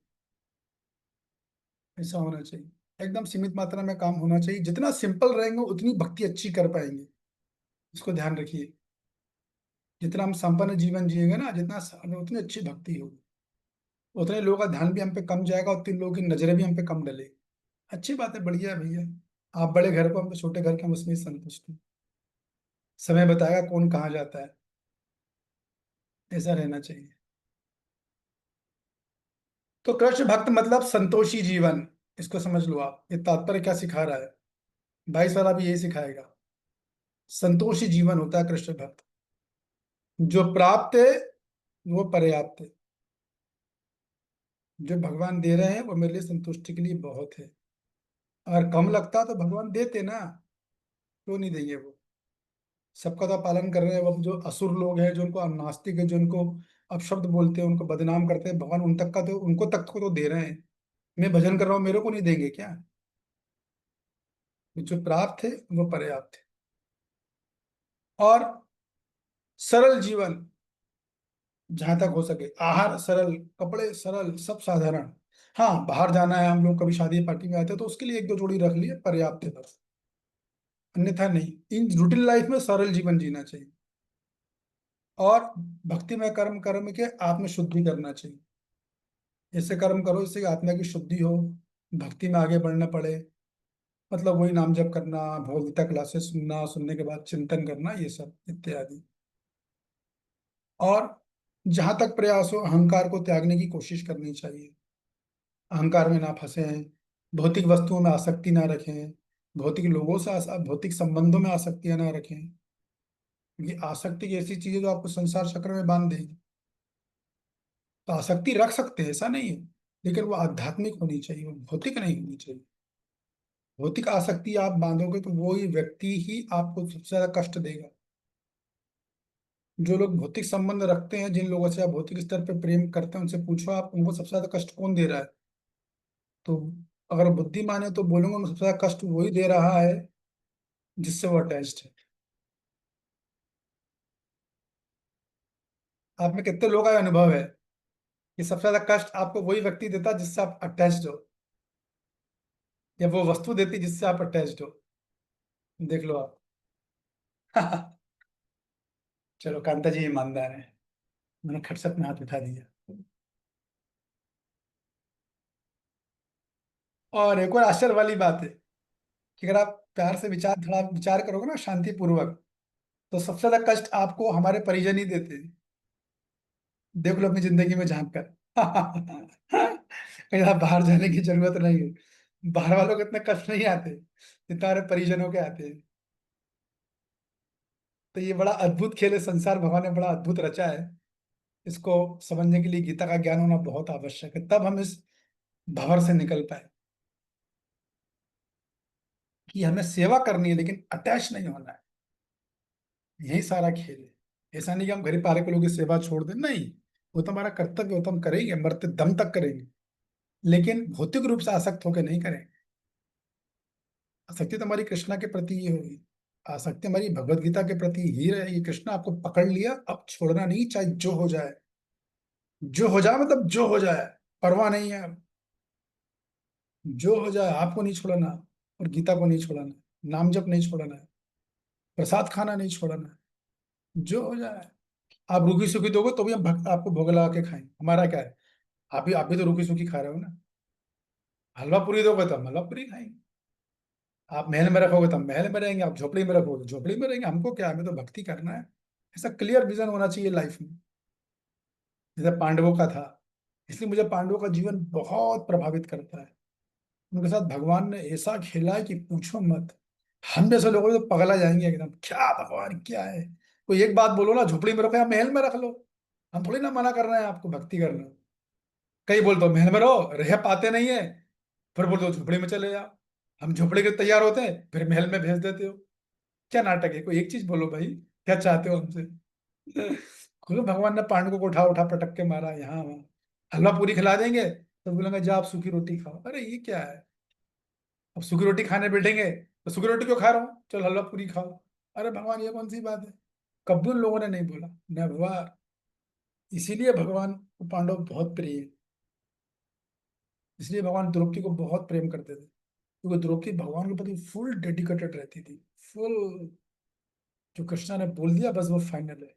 [SPEAKER 1] ऐसा होना चाहिए एकदम सीमित मात्रा में काम होना चाहिए। जितना सिंपल रहेंगे उतनी भक्ति अच्छी कर पाएंगे, इसको ध्यान रखिए। जितना हम संपन्न जीवन जिएंगे ना, उतनी अच्छी भक्ति होगी, उतने लोगों का ध्यान भी हम पे कम जाएगा, उतने लोगों की नजरें भी हम पे कम डलेगी। अच्छी बात है, बढ़िया है भैया। आप बड़े घर को, हम तो छोटे घर के, हम उसमें ही संतुष्ट हैं। समय बताएगा कौन कहाँ जाता है, ऐसा रहना चाहिए। तो कृष्ण भक्त मतलब संतोषी जीवन, इसको समझ लो आप, ये तात्पर्य क्या सिखा रहा है। 22 वाला भी यही सिखाएगा, संतोषी जीवन होता है कृष्ण भक्त। जो प्राप्त है वो पर्याप्त है, जो भगवान दे रहे हैं वो मेरे लिए संतुष्टि के लिए बहुत है। अगर कम लगता तो भगवान देते ना, क्यों नहीं देंगे वो। सबका तो पालन कर रहे हैं, वो जो असुर लोग हैं, जो उनको नास्तिक है, जो उनको अपशब्द बोलते हैं, उनको बदनाम करते हैं, भगवान उन तक का तो, उनको तक को तो दे रहे हैं। मैं भजन कर रहा हूँ, मेरे को नहीं देंगे क्या? जो प्राप्त है वो पर्याप्त है। और सरल जीवन, जहां तक हो सके, आहार सरल, कपड़े सरल, सब साधारण। हाँ, बाहर जाना है, हम लोग कभी शादी पार्टी में आते हैं तो उसके लिए 1-2 जोड़ी रख लिए, पर्याप्त है बस, अन्यथा नहीं। इन रूटीन लाइफ में सरल जीवन जीना चाहिए। और भक्ति में कर्म कर्म के आत्म शुद्धि करना चाहिए। ऐसे कर्म करो जिससे आत्मा की शुद्धि हो, भक्ति में आगे बढ़ना पड़े। मतलब वही नाम जप करना, भगवद गीता क्लासेस सुनना, सुनने के बाद चिंतन करना, ये सब इत्यादि। और जहां तक प्रयास हो, अहंकार को त्यागने की कोशिश करनी चाहिए। अहंकार में ना फंसे, भौतिक वस्तुओं में आसक्ति ना रखें, भौतिक लोगों से भौतिक संबंधों में आसक्तियां ना रखें, क्योंकि आसक्ति की ऐसी चीज है जो आपको संसार चक्र में बांध देगी। तो आसक्ति रख सकते हैं, ऐसा नहीं है, लेकिन वो आध्यात्मिक होनी चाहिए, वो भौतिक नहीं होनी चाहिए। भौतिक आसक्ति आप बांधोगे तो वो ही व्यक्ति ही आपको सबसे ज्यादा कष्ट देगा। जो लोग भौतिक संबंध रखते हैं, जिन लोगों से आप भौतिक स्तर पे प्रेम करते हैं, उनसे पूछो आप उनको सबसे ज्यादा कष्ट कौन दे रहा है। तो अगर बुद्धिमान है तो बोलूंगा उनको सबसे ज्यादा कष्ट वही दे रहा है जिससे वो अटैच्ड है। आप में कितने लोगों का अनुभव है कि सबसे ज्यादा कष्ट आपको वही व्यक्ति देता है जिससे आप अटैच्ड हो, या वो वस्तु देती है जिससे आप अटैच्ड हो। देख लो आप। चलो कांता जी ईमानदार है, मैंने खट से अपने हाथ उठा दिया। और एक और आश्चर्य वाली बात है कि अगर आप प्यार से विचार थोड़ा विचार करोगे ना शांति पूर्वक, तो सबसे ज्यादा कष्ट आपको हमारे परिजन ही देते हैं। देख लो अपनी जिंदगी में झांक कर। कहीं आप बाहर जाने की जरूरत नहीं है, बाहर वालों को इतने कष्ट नहीं आते जितना हमारे परिजनों के आते हैं। तो ये बड़ा अद्भुत खेल है, संसार भगवान ने बड़ा अद्भुत रचा है। इसको समझने के लिए गीता का ज्ञान होना बहुत आवश्यक है, तब हम इस भंवर से निकल पाए कि हमें सेवा करनी है लेकिन अटैच नहीं होना है। यही सारा खेल है। ऐसा नहीं कि हम गरीब पारे के लोगों की सेवा छोड़ दें, नहीं, वो तो हमारा कर्तव्य, वो तो हम करेंगे, मरते दम तक करेंगे, लेकिन भौतिक रूप से आसक्त होकर नहीं करेंगे। आसक्ति तो हमारी कृष्णा के प्रति ही होगी, आसक्ति हमारी भगवत गीता के प्रति ही रहेगी। कृष्णा आपको पकड़ लिया, अब छोड़ना नहीं, चाहे जो हो जाए। जो हो जाए मतलब जो हो जाए, परवाह नहीं है। जो हो जाए आपको नहीं छोड़ना, और गीता को नहीं छोड़ना, नाम जप नहीं छोड़ना है, प्रसाद खाना नहीं छोड़ना है। जो हो जाए, आप रूखी सूखी दोगे तो भी हम आपको भोग लगा के खाएंगे, हमारा क्या है। आप भी तो रूखी सूखी खा रहे हो ना। हलवा पूरी दोगे तो हम हलवा पूरी खाएंगे। आप महल में रखोगे तो हम महल में रहेंगे, आप झोपड़ी में रखोगे तो झोपड़ी में रहेंगे। हमको क्या है, हमें तो भक्ति करना है। ऐसा क्लियर विजन होना चाहिए लाइफ में, जैसे पांडवों का था। इसलिए मुझे पांडवों का जीवन बहुत प्रभावित करता है। उनके साथ भगवान ने ऐसा खेला है कि पूछो मत। हम जैसे लोग तो पगला जाएंगे एकदम, क्या भगवान क्या है। कोई एक बात बोलो ना, झोपड़ी में रखो या महल में रख लो, हम थोड़ी ना मना कर रहे हैं आपको भक्ति करना। कई बोलते हो महल में रहो, रह पाते नहीं है, फिर बोलते हो झोपड़ी में चले जाओ। हम झोपड़ी के तैयार होते हैं फिर महल में भेज देते हो। क्या नाटक है, कोई एक चीज बोलो भाई, क्या चाहते हो हमसे। खुद भगवान ने पांडवों को उठा उठा पटक के मारा, यहाँ वहाँ। हलवा पूरी खिला देंगे तो बोलेंगे जा आप सूखी रोटी खाओ। अरे ये क्या है, अब सूखी रोटी खाने बैठेंगे तो सूखी रोटी क्यों खा रहा हूँ, चल हलवा पूरी खाओ। अरे भगवान ये कौन सी बात है। कभी उन लोगों ने नहीं बोला, नेवर। इसीलिए भगवान को पांडव बहुत प्रिय है। इसलिए भगवान द्रौपदी को बहुत प्रेम करते थे, क्योंकि द्रौपदी भगवान के प्रति फुल डेडिकेटेड रहती थी, फुल। जो कृष्णा ने बोल दिया बस वो फाइनल है।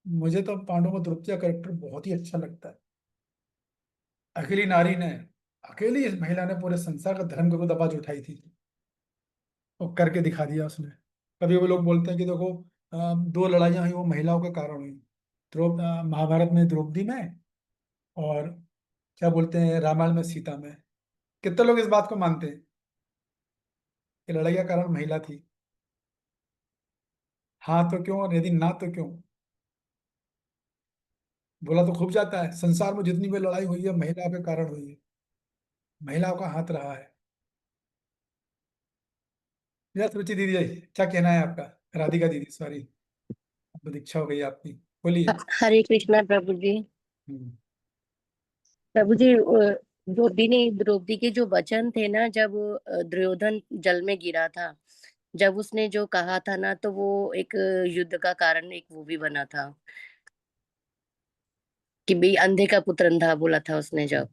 [SPEAKER 1] मुझे तो पांडवों का द्रौपदी का कैरेक्टर बहुत ही अच्छा लगता है। अकेली नारी ने, अकेली इस महिला ने पूरे संसार का धर्म को दबाज उठाई थी, वो करके दिखा दिया उसने। कभी वो लोग बोलते हैं कि देखो, दो लड़ाइयाँ हुई वो महिलाओं के कारण हुई। महाभारत में द्रौपदी में, और क्या बोलते हैं रामायण में सीता में। कितने लोग इस बात को मानते हैं कि लड़ाई का कारण महिला थी। हाँ तो क्यों, और यदि ना तो क्यों। बोला तो खूब जाता है, संसार में जितनी भी लड़ाई हुई है महिला के कारण हुई है, महिलाओं का हाथ रहा है। यस रुचि दीदी, क्या कहना है आपका। राधिका दीदी सॉरी, अब दीक्षा हो गई आपकी, बोलिए।
[SPEAKER 9] हरे कृष्णा प्रभु जी।
[SPEAKER 1] हम्म।
[SPEAKER 9] प्रभु जी, द्रौपदी के जो वचन थे ना, जब दुर्योधन जल में गिरा था, जब उसने जो कहा था ना, तो वो एक युद्ध का कारण एक वो भी बना था कि भाई अंधे का पुत्र अंधा बोला था उसने जब।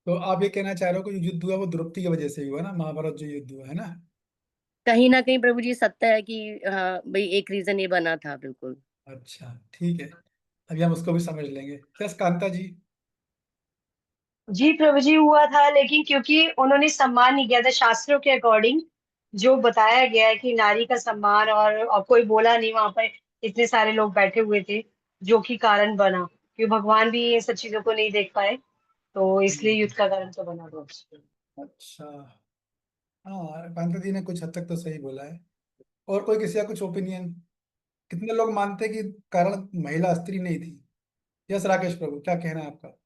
[SPEAKER 1] तो आप ये कहना चाह रहे हो कि जो युद्ध हुआ वो द्रौपदी की वजह से ही हुआ ना, महाभारत जो युद्ध हुआ है ना।
[SPEAKER 9] कहीं ना कहीं प्रभु जी सत्य है कि हाँ भाई, एक रीजन ये बना था बिल्कुल।
[SPEAKER 1] अच्छा ठीक है, अभी हम उसको भी समझ लेंगे। यस कांता जी।
[SPEAKER 2] जी प्रभु जी, हुआ था, लेकिन क्योंकि उन्होंने सम्मान नहीं किया था शास्त्रों के अकॉर्डिंग, जो बताया गया है कि नारी का सम्मान, और कोई बोला नहीं वहां पर, इतने सारे लोग बैठे हुए थे, जो कि कारण बना, क्योंकि भगवान भी ये सब चीजों को नहीं देख पाए, तो इसलिए युद्ध का कारण तो बना था।
[SPEAKER 1] अच्छा, हाँ कांता जी ने कुछ हद तक तो सही बोला है। और कोई किसी का कुछ ओपिनियन। कितने लोग मानते हैं कि कारण महिला स्त्री नहीं थी। यस राकेश प्रभु, क्या कहना है आपका।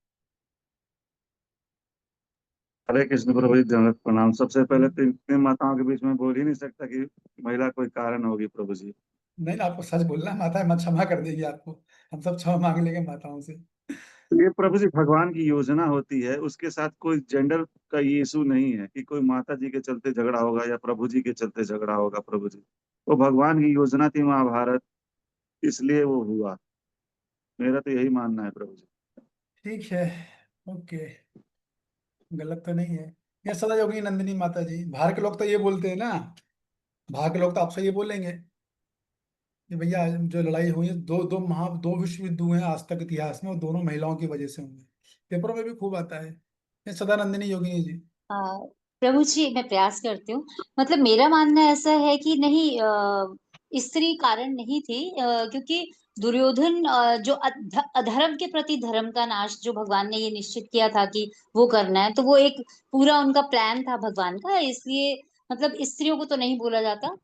[SPEAKER 3] हरे कृष्ण प्रभु जी, दंडवत प्रणाम। सबसे पहले तो इतने माताओं के बीच में बोल ही नहीं सकता कि महिला कोई कारण होगी प्रभु जी।
[SPEAKER 1] नहीं ना, आपको सच बोलना है, माता मत क्षमा कर देगी आपको, हम सब क्षमा मांग लेंगे माताओं से।
[SPEAKER 3] ये प्रभु जी भगवान की योजना होती है, उसके साथ कोई जेंडर का ये इशू नहीं है कि कोई माता जी के चलते झगड़ा होगा या प्रभु जी के चलते झगड़ा होगा। प्रभु जी, वो भगवान की योजना थी महाभारत, इसलिए वो हुआ। मेरा तो यही मानना है प्रभु जी।
[SPEAKER 1] ठीक है, ओके, गलत तो नहीं है। ये सदा योगिनी नंदिनी माता जी, बाहर के लोग तो ये बोलते हैं ना, बाहर के लोग तो आपसे ये बोलेंगे कि भैया जो लड़ाई हुई है, दो विश्व युद्ध हुए हैं आज तक इतिहास में, वो दोनों महिलाओं की वजह से हुए हैं। पेपरों में भी खूब आता है ये सदानंदिनी योगिनी जी।
[SPEAKER 8] प्रभु जी मैं प्रयास करती हूँ। मतलब मेरा मानना ऐसा है कि नहीं, स्त्री कारण नहीं थी, क्योंकि दुर्योधन जो अधर्म के प्रति धर्म का नाश जो भगवान ने ये निश्चित किया था कि वो करना है, तो वो एक पूरा उनका प्लान था भगवान का, इसलिए मतलब स्त्रियों को तो नहीं बोला जाता।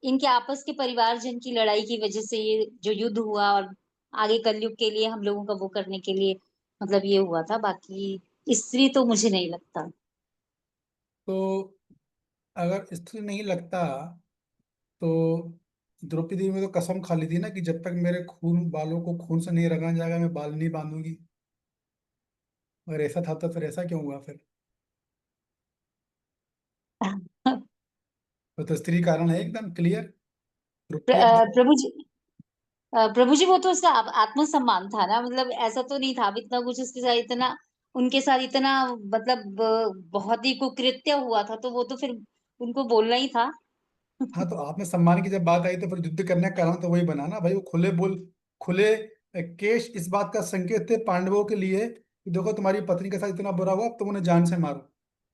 [SPEAKER 8] इनके आपस के परिवारजन की लड़ाई की वजह से ये जो युद्ध हुआ, और आगे कलयुग के लिए हम लोगों का वो करने के लिए मतलब ये हुआ था। बाकी स्त्री तो मुझे नहीं लगता।
[SPEAKER 1] तो अगर स्त्री नहीं लगता तो द्रौपदी में तो कसम खा ली थी ना कि जब तक मेरे खून बालों को खून से नहीं रंगा जाएगा मैं बाल नहीं बांधूंगी। अगर ऐसा था तो फिर ऐसा क्यों हुआ फिर? तो स्त्री कारण है एकदम क्लियर। द्रौपदी
[SPEAKER 8] प्रभु जी, प्रभु जी वो तो उसका आत्मसम्मान था ना, मतलब ऐसा तो नहीं था अब इतना कुछ उसके साथ इतना, उनके साथ इतना मतलब बहुत ही कुकृत्य हुआ था, तो वो तो फिर उनको बोलना ही था।
[SPEAKER 1] हाँ, तो आपने सम्मान की जब बात आई तो फिर युद्ध करने का कारण तो वही बना ना भाई, वो खुले केश इस बात का संकेत थे पांडवों के लिए कि देखो तुम्हारी पत्नी के साथ इतना बुरा हुआ, अब तुम उन्हें जान से मारो।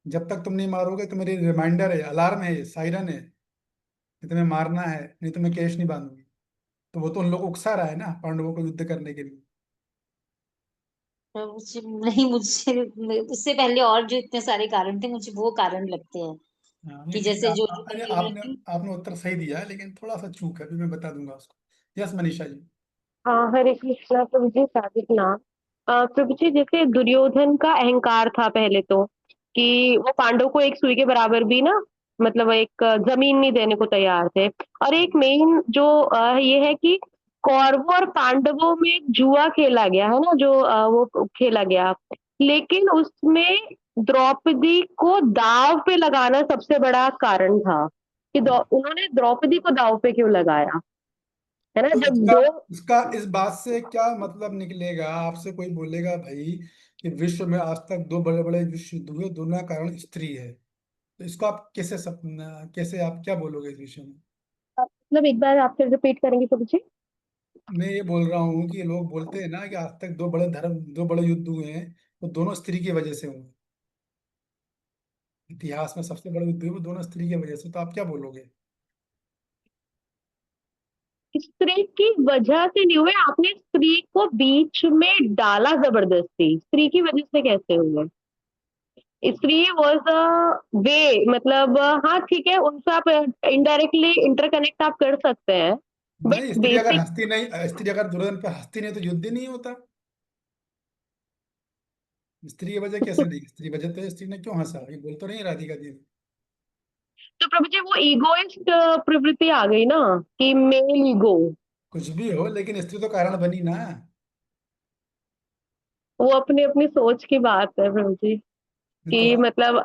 [SPEAKER 1] जब तक तुम नहीं मारोगे तो मेरी रिमाइंडर है, अलार्म है, सायरन है कि तुम्हें मारना है, नहीं तो मैं केश नहीं बांधूंगी। तो वो तो उन लोग को उकसा रहा है ना पांडवों को युद्ध करने के लिए।
[SPEAKER 8] प्रभु जी नहीं, मुझे उससे पहले और जो इतने सारे कारण थे मुझे वो कारण लगते हैं
[SPEAKER 1] हाँ, नहीं
[SPEAKER 8] कि
[SPEAKER 1] ठीक है,
[SPEAKER 8] जैसे जो
[SPEAKER 1] अरे
[SPEAKER 8] युद्ध
[SPEAKER 1] आपने
[SPEAKER 8] नीति।
[SPEAKER 1] आपने उत्तर सही दिया है, लेकिन थोड़ा सा चूक है, अभी मैं बता दूंगा उसको। यस मनीषा जी।
[SPEAKER 10] हाँ, हरे कृष्णा प्रभु जी, साधिक नाम। प्रभु जी, जैसे दुर्योधन का अहंकार था पहले तो, कि वो पांडव को एक सुई के बराबर भी ना, मतलब एक जमीन नहीं देने को तैयार थे। और एक मेन जो ये है कि कौरवों और पांडवों में एक जुआ खेला गया है ना, जो वो खेला गया, लेकिन उसमें द्रौपदी को दाव पे लगाना सबसे बड़ा कारण था कि उन्होंने द्रौपदी को दाव पे क्यों लगाया, है ना,
[SPEAKER 1] तो
[SPEAKER 10] जब
[SPEAKER 1] इसका
[SPEAKER 10] दो।
[SPEAKER 1] इसका इस बात से क्या मतलब निकलेगा? आपसे कोई बोलेगा भाई कि विश्व में आज तक दो बड़े बड़े विश्व युद्ध हुए, दोनों का कारण स्त्री है, तो इसको आप कैसे आप क्या बोलोगे इस विषय में?
[SPEAKER 10] मतलब एक बार आप फिर रिपीट करेंगे प्रभु जी?
[SPEAKER 1] मैं ये बोल रहा हूँ कि लोग बोलते हैं ना कि आज तक दो बड़े युद्ध हुए हैं, वो दोनों स्त्री की वजह से हुए। इतिहास में सबसे बड़े युद्ध हुए वो दोनों स्त्री की वजह से, तो आप क्या बोलोगे?
[SPEAKER 10] स्त्री की वजह से नहीं हुए, आपने स्त्री को बीच में डाला जबरदस्ती, स्त्री की वजह से कैसे हुए? स्त्री वॉज अ वे, मतलब हाँ ठीक है, उनसे आप इनडायरेक्टली इंटरकनेक्ट आप कर सकते हैं, बट
[SPEAKER 1] नहीं,
[SPEAKER 10] बेसिक।
[SPEAKER 1] स्त्री अगर दुर्योधन पर हंसती नहीं तो युद्ध ही नहीं होता। स्त्री की वजह कैसे नहीं? स्त्री वजह तो स्त्री ने क्यों हंसा, ये बोल तो नहीं राधिका दी?
[SPEAKER 10] तो प्रभु जी, वो इगोइस्ट प्रवृत्ति आ गई ना, कि मेल ईगो।
[SPEAKER 1] कुछ भी हो, लेकिन स्त्री तो कारण बनी ना।
[SPEAKER 10] वो अपनी अपनी सोच की बात है प्रभु जी,
[SPEAKER 1] तो
[SPEAKER 10] कि मतलब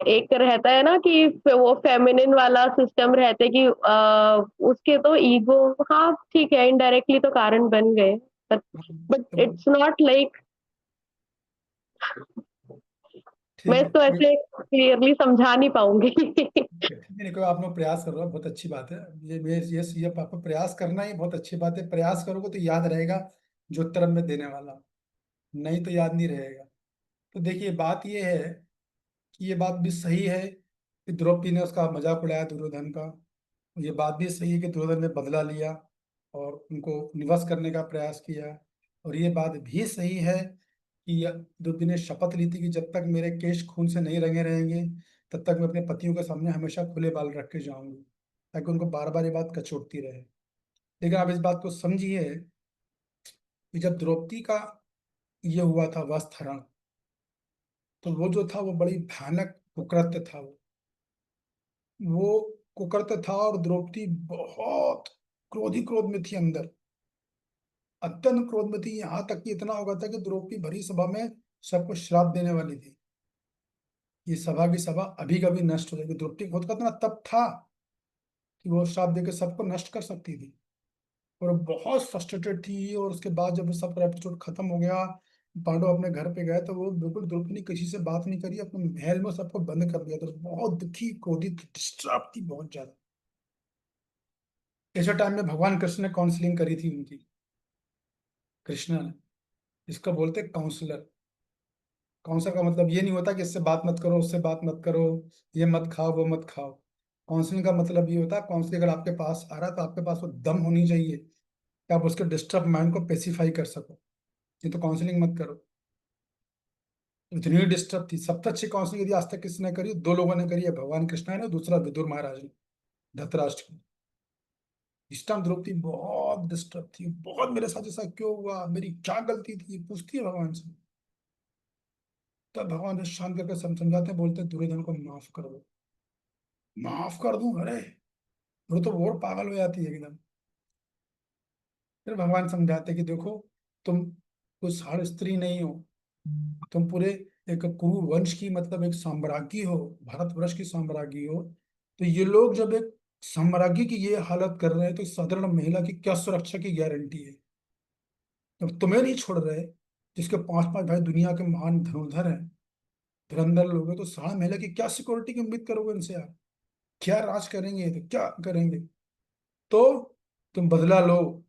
[SPEAKER 10] एक रहता है ना कि वो फेमिनिन वाला सिस्टम रहता है कि उसके तो ईगो, हाँ ठीक है, इनडायरेक्टली तो कारण बन गए, बट
[SPEAKER 1] तो
[SPEAKER 10] इट्स नॉट लाइक, मैं
[SPEAKER 1] ठीक है,
[SPEAKER 10] इसको ऐसे क्लियरली समझा नहीं पाऊंगी।
[SPEAKER 1] ठीक है, नहीं, कोई आप लोग प्रयास कर रहे हो, बहुत अच्छी बात है। ये आपको प्रयास करना ही बहुत अच्छी बात है, प्रयास करोगे तो याद रहेगा जो उत्तर मैं देने वाला हूं, नहीं तो याद नहीं रहेगा। तो देखिए बात ये है कि ये बात भी सही है कि द्रौपदी ने उसका मजाक उड़ाया दुर्योधन का। ये बात भी सही है कि दुर्योधन ने बदला लिया और उनको निवश करने का प्रयास किया। और ये बात भी सही है कि द्रौपदी ने शपथ ली थी कि जब तक मेरे केश खून से नहीं रंगे रहेंगे तब तक मैं अपने पतियों के सामने हमेशा खुले बाल रख के जाऊंगी, ताकि उनको बार बार ये बात कचोटती रहे। लेकिन आप इस बात को समझिए कि जब द्रौपदी का ये हुआ था वस्त्रहरण, तो वो जो था वो बड़ी भयानक कुकृत्य था। वो कुकर्त था और द्रौपदी बहुत क्रोध में थी अंदर, अत्यंत क्रोध में थी। यहाँ तक कि इतना हो गया था कि द्रौपदी भरी सभा में सबको श्राप देने वाली थी, ये सभा की सभा अभी कभी नष्ट हो जाएगी। द्रौपदी खुद का इतना तप था कि वो श्राप देकर सबको नष्ट कर सकती थी, और बहुत फ्रस्ट्रेटेड थी। और उसके बाद जब सब एपिसोड खत्म हो गया, पांडव अपने घर पे गए, तो वो बिल्कुल द्रौपदी ने किसी से बात नहीं करी, अपने महल में सबको बंद कर दिया। तो बहुत दुखी, क्रोधित, डिस्टर्ब थी बहुत ज्यादा। ऐसे टाइम में भगवान कृष्ण ने काउंसलिंग करी थी उनकी, कृष्ण ने, इसको बोलते काउंसलर। काउंसलर का मतलब ये नहीं होता कि इससे बात मत करो, उससे बात मत करो, ये मत खाओ, वो मत खाओ। काउंसलिंग का मतलब ये होता है, काउंसलिंग अगर आपके पास आ रहा है तो आपके पास वो दम होनी चाहिए कि आप उसके डिस्टर्ब माइंड को पेसिफाई कर सको। ये तो काउंसलिंग मत करो। इतनी डिस्टर्ब थी। सबसे अच्छी काउंसलिंग यदि आज तक किसने करी, दो लोगों ने करी है, भगवान कृष्ण ने, दूसरा विदुर महाराज ने, धृतराष्ट्र ने। इस टाइम द्रौपदी बहुत डिस्टर्ब थी, बहुत मेरे साथ ऐसा क्यों हुआ, मेरी क्या गलती थी, पूछती है भगवान से। तब भगवान शांत करके समझाते हैं, बोलते हैं दुर्योधन को माफ कर दो। माफ कर दूं? अरे वो तो और पागल हो जाती है एकदम। फिर भगवान समझाते कि देखो, तुम कोई साढ़ स्त्री नहीं हो, तुम पूरे एक कुरु वंश की, मतलब एक साम्राज्ञी हो, भारतवर्ष की साम्राज्ञी हो। तो ये लोग जब एक साम्राज्ञी की ये हालत कर रहे हैं, तो साधारण महिला की क्या सुरक्षा की गारंटी है? जब तुम्हें नहीं छोड़ रहे, जिसके पांच पांच भाई दुनिया के महान धनुर्धर हैं, धुरंधर लोग हैं, तो साधारण महिला की क्या सिक्योरिटी की उम्मीद करोगे इनसे आप? क्या राज करेंगे, तो क्या करेंगे? तो तुम बदला लो,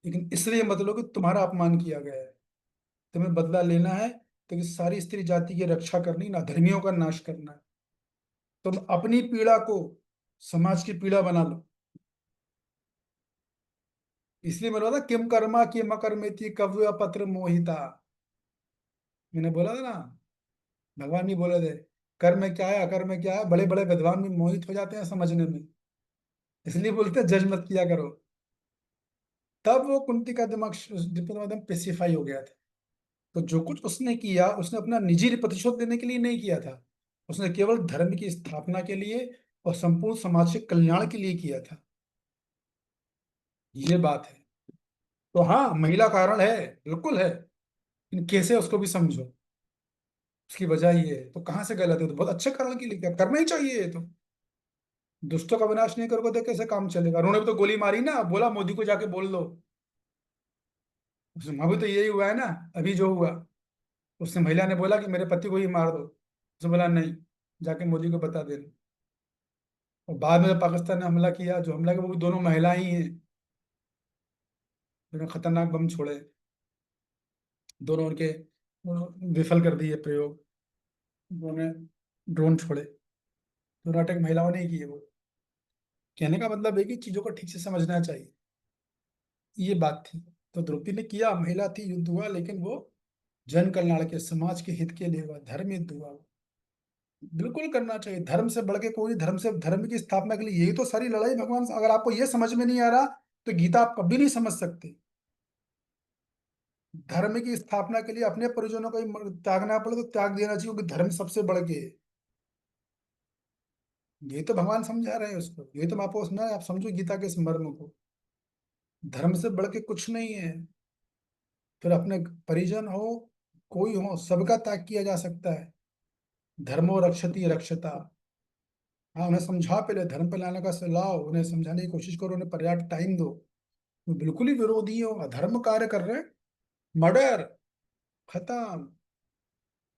[SPEAKER 1] लेकिन इसलिए मत लो कि तुम्हारा अपमान किया गया है। तुम्हें बदला लेना है तो कि सारी स्त्री जाति की रक्षा करनी, ना धर्मियों का नाश करना है। तुम अपनी पीड़ा को समाज की पीड़ा बना लो। इसलिए मैंने बोला था, किम कर्मा की मकर्मेति कव्य पत्र मोहिता। मैंने बोला था ना, भगवान भी बोले थे, कर्म क्या है अकर्म क्या है, बड़े बड़े विद्वान भी मोहित हो जाते हैं समझने में। इसलिए बोलते हैं जज मत किया करो। तब वो कुंती का दिमाग एकदम पेसिफाई हो गया था। तो जो कुछ उसने किया, उसने अपना निजी प्रतिशोध देने के लिए नहीं किया था, उसने केवल धर्म की स्थापना के लिए और संपूर्ण समाज के कल्याण के लिए किया था। ये बात है। तो हाँ, महिला कारण है, बिल्कुल है, लेकिन कैसे उसको भी समझो। उसकी वजह ये है, तो कहाँ से गलत है? तो बहुत अच्छे कारण के लिए किया, करना ही चाहिए। ये तो दुष्टों का विनाश नहीं करोगे तो कैसे काम चलेगा? उन्होंने भी तो गोली मारी ना, बोला मोदी को जाके बोल दो। वहां भी तो यही हुआ है ना, अभी जो हुआ। उसने, महिला ने बोला कि मेरे पति को ही मार दो, उसने बोला नहीं, जाके मोदी को बता देना। और बाद में जब पाकिस्तान ने हमला किया, जो हमला किया वो भी दोनों महिला ही हैं, जिन्होंने खतरनाक बम छोड़े, दोनों उनके विफल कर दिए प्रयोग। उन्होंने ड्रोन छोड़े, दोनों अटैक महिलाओं ने ही किए। वो कहने का मतलब है कि चीजों को ठीक से समझना चाहिए, ये बात थी। तो द्रौपदी ने किया, महिला थी, युद्ध हुआ, लेकिन वो जन कल्याण के, समाज के हित के लिए हुआ, धर्म युद्ध हुआ। बिल्कुल करना चाहिए, धर्म से बढ़ के कोई, धर्म से, धर्म की स्थापना के लिए यही तो सारी लड़ाई भगवान से। अगर आपको ये समझ में नहीं आ रहा तो गीता आप कभी नहीं समझ सकते। धर्म की स्थापना के लिए अपने परिजनों को ही त्यागना पड़े तो त्याग देना चाहिए, क्योंकि धर्म सबसे बढ़ के है। ये तो भगवान समझा रहे हैं उसको, ये तो मैं आपको सुना है, आप समझो गीता के इस मर्म को। धर्म से बढ़ के कुछ नहीं है। फिर अपने परिजन हो, कोई हो, सबका त्याग किया जा सकता है। धर्मो रक्षति रक्षता। हाँ, उन्हें समझा, पहले धर्म पे लाने का लाओ, उन्हें समझाने की कोशिश करो, उन्हें पर्याप्त टाइम दो। वो बिल्कुल ही विरोधी हो, अधर्म कार्य कर रहे हैं, मर्डर, खत्म।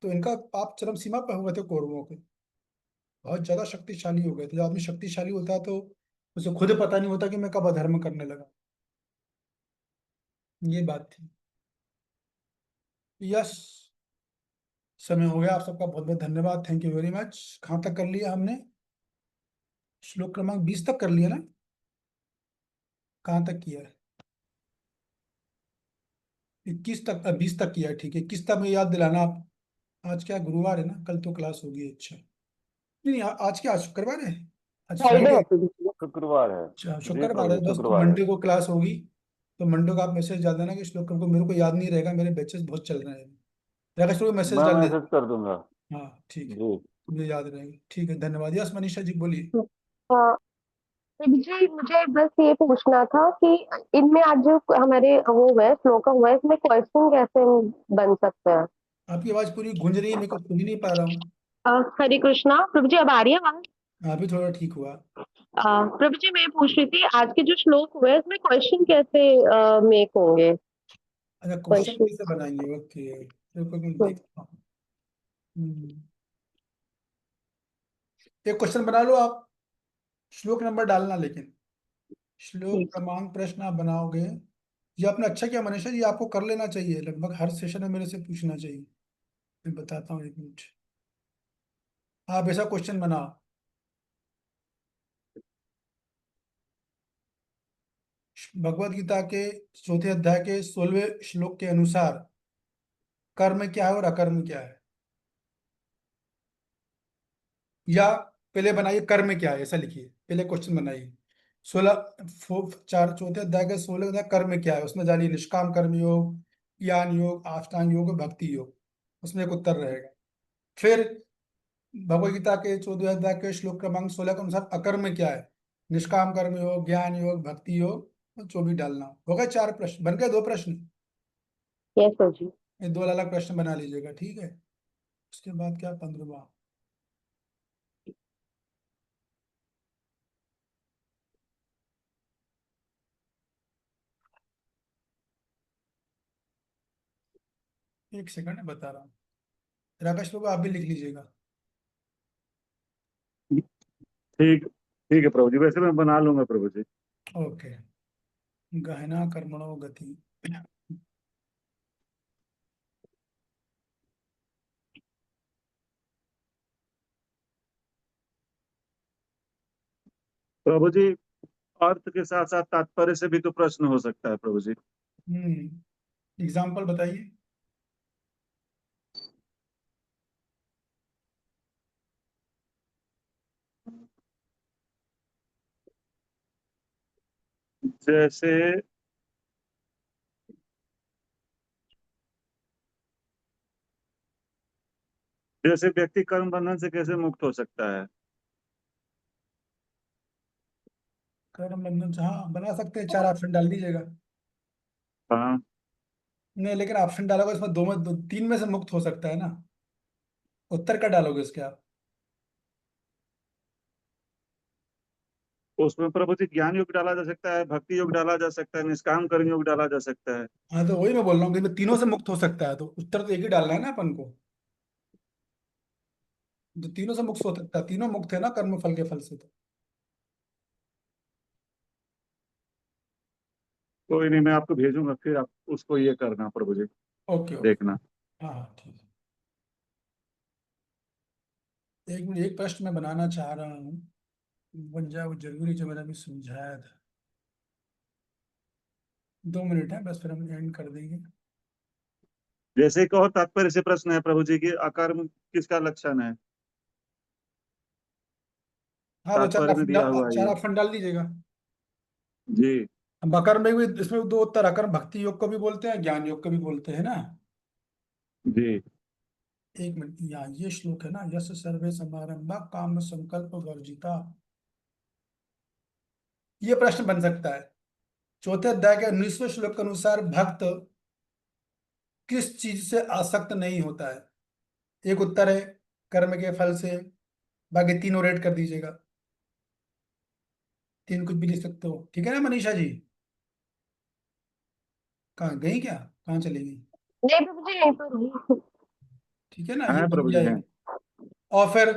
[SPEAKER 1] तो इनका पाप चरम सीमा पे हुए थे कौरवों के, बहुत ज्यादा शक्तिशाली हो गए थे। जब आदमी शक्तिशाली होता है तो उसे खुद पता नहीं होता कि मैं कब अधर्म करने लगा। ये बात थी। यस, समय हो गया। आप सबका बहुत बहुत धन्यवाद, थैंक यू वेरी मच। कहाँ तक कर लिया हमने? श्लोक क्रमांक 20 तक कर लिया ना? कहाँ तक किया है? 21 तक, 20 तक किया है, ठीक है। 21 तक में याद दिलाना आप। आज क्या गुरुवार है ना, कल तो क्लास होगी। अच्छा, नहीं नहीं, आज क्या, आज शुक्रवार है, आज फ्राइडे।
[SPEAKER 11] शुक्रवार है
[SPEAKER 1] अच्छा,
[SPEAKER 11] जी
[SPEAKER 1] शुक्रवार
[SPEAKER 11] प्रभु
[SPEAKER 1] है,
[SPEAKER 11] जी,
[SPEAKER 1] बस तो
[SPEAKER 11] शुक्रवार है।
[SPEAKER 1] मंडे को क्लास होगी। तो मंडे को आप मैसेज डाल देना कि श्लोक को, मेरे को याद नहीं रहेगा, मेरे बैचेस बहुत चल रहे हैं। रहेगा श्लोक, मैसेज
[SPEAKER 11] मैं
[SPEAKER 1] डाल
[SPEAKER 11] मैसेज
[SPEAKER 1] देना।
[SPEAKER 11] कर दूंगा
[SPEAKER 1] हाँ ठीक है,
[SPEAKER 11] जी।
[SPEAKER 1] मुझे याद रहेगा। ठीक है, धन्यवाद। यस मनीषा जी बोलिए।
[SPEAKER 10] प्रभु जी मुझे बस ये पूछना था कि इनमें आज जो हमारे वो है श्लोक हुआ है इसमें क्वेश्चन कैसे बन सकते हैं?
[SPEAKER 1] आपकी आवाज पूरी गूंज रही है, मैं कुछ सुन ही नहीं पा रहा हूँ।
[SPEAKER 10] हरे कृष्णा प्रभु जी, अब आ रही है आवाज?
[SPEAKER 1] अभी थोड़ा ठीक हुआ।
[SPEAKER 10] प्रभु जी मैं पूछ रही थी आज के जो श्लोक हुए हैं इसमें क्वेश्चन कैसे मेक होंगे?
[SPEAKER 1] अच्छा, क्वेश्चन
[SPEAKER 10] क्वेश्चन।
[SPEAKER 1] कैसे बनाएंगे? ओके, तो कोई मैं देखता हूँ। एक क्वेश्चन बना लो आप, श्लोक नंबर डालना, लेकिन श्लोक
[SPEAKER 10] ठीक।
[SPEAKER 1] क्रमांक प्रश्न आप बनाओगे। ये आपने अच्छा किया मनीषा जी, आपको कर लेना चाहिए, लगभग हर सेशन में मेरे से पूछना चाहिए। मैं बताता हूँ, एक मिनट। आप ऐसा क्वेश्चन बनाओ, भगवत गीता के चौथे अध्याय के 16वें श्लोक के अनुसार कर्म क्या है और अकर्म क्या है। या पहले बनाइए कर्म क्या है, ऐसा लिखिए, पहले क्वेश्चन बनाइए। 4 चौथे अध्याय के 16 अध्याय कर्म क्या है, उसमें डालिए निष्काम कर्म योग, ज्ञान योग, अष्टांग योग, भक्ति योग, उसमें एक उत्तर रहेगा। फिर भगवत गीता के 14वें अध्याय के श्लोक क्रमांक 16 के अनुसार अकर्म क्या है, निष्काम कर्म योग, ज्ञान योग, भक्ति योग, और जो भी डालना हो गए। 4 प्रश्न बन गए, 2 प्रश्न।
[SPEAKER 10] यस सर जी।
[SPEAKER 1] ये 2 अलग प्रश्न बना लीजिएगा, ठीक है। उसके बाद क्या, 15वां। एक सेकंड बता रहा हूँ। राकेश बाबू आप भी लिख लीजिएगा।
[SPEAKER 3] ठीक ठीक है प्रभु जी, वैसे मैं बना लूंगा प्रभु जी।
[SPEAKER 1] ओके। गहना कर्मणो गति।
[SPEAKER 3] प्रभु जी, अर्थ के साथ साथ तात्पर्य से भी तो प्रश्न हो सकता है प्रभु जी।
[SPEAKER 1] एग्जाम्पल बताइए।
[SPEAKER 3] जैसे जैसे व्यक्ति कर्म बंधन से कैसे मुक्त हो सकता है?
[SPEAKER 1] कर्म बंधन से, हाँ बना सकते हैं, 4 ऑप्शन डाल दीजिएगा।
[SPEAKER 3] हाँ,
[SPEAKER 1] नहीं, लेकिन ऑप्शन डालोगे इसमें 3 में से मुक्त हो सकता है ना। उत्तर क्या डालोगे इसके आप?
[SPEAKER 3] उसमें प्रभु जी ज्ञान योग डाला जा सकता है, भक्ति योग डाला जा सकता है, निष्काम कर्म योग डाला जा सकता है।
[SPEAKER 1] हाँ, तो वही मैं बोल रहा हूँ कि इसमें तीनों से मुक्त हो सकता है, तो उत्तर तो एक ही डालना है ना अपन को। तो तीनों से मुक्त हो सकता है, तीनों मुक्त है ना कर्म फल के फल से तो।
[SPEAKER 3] कोई नहीं, मैं आपको भेजूंगा, फिर आप उसको ये करना प्रभु जी,
[SPEAKER 1] ओके ओके।
[SPEAKER 3] देखना।
[SPEAKER 1] हाँ हाँ ठीक है। एक मिनट, एक प्रश्न मैं बनाना चाह रहा हूँ, बन जाए वो जरूरी, जो मैंने अभी समझाया था। 2 मिनट है बस, फिर हम एंड कर देंगे।
[SPEAKER 3] जैसे एक और तात्पर्य से प्रश्न है प्रभु जी की, अकर्म किसका लक्षण है?
[SPEAKER 1] हाँ, तो
[SPEAKER 3] तात्पर्य में दिया हुआ है
[SPEAKER 1] चार
[SPEAKER 3] ये।
[SPEAKER 1] ऑप्शन डाल दीजिएगा।
[SPEAKER 3] जी
[SPEAKER 1] अब अकर्म में भी, इसमें 2 उत्तर, अकर्म भक्ति योग को भी बोलते हैं, ज्ञान योग को भी बोलते हैं ना।
[SPEAKER 3] जी।
[SPEAKER 1] एक मिनट, यहाँ ये श्लोक है ना, यस सर्वे समारंभा काम संकल्प वर्जिता। ये प्रश्न बन सकता है। चौथे अध्याय के 19वें श्लोक के अनुसार भक्त किस चीज से आसक्त नहीं होता है। एक उत्तर है कर्म के फल से, बाकी तीनों रेड कर दीजिएगा। 3 कुछ भी लिख सकते हो, ठीक है ना मनीषा जी? कहाँ गई, क्या कहाँ चली गई?
[SPEAKER 10] नहीं प्रभु जी, यहीं पर हूँ।
[SPEAKER 1] ठीक है ना, ये
[SPEAKER 3] हैं
[SPEAKER 1] बन
[SPEAKER 3] प्रभु जी, हैं।
[SPEAKER 1] जाएगी। और फिर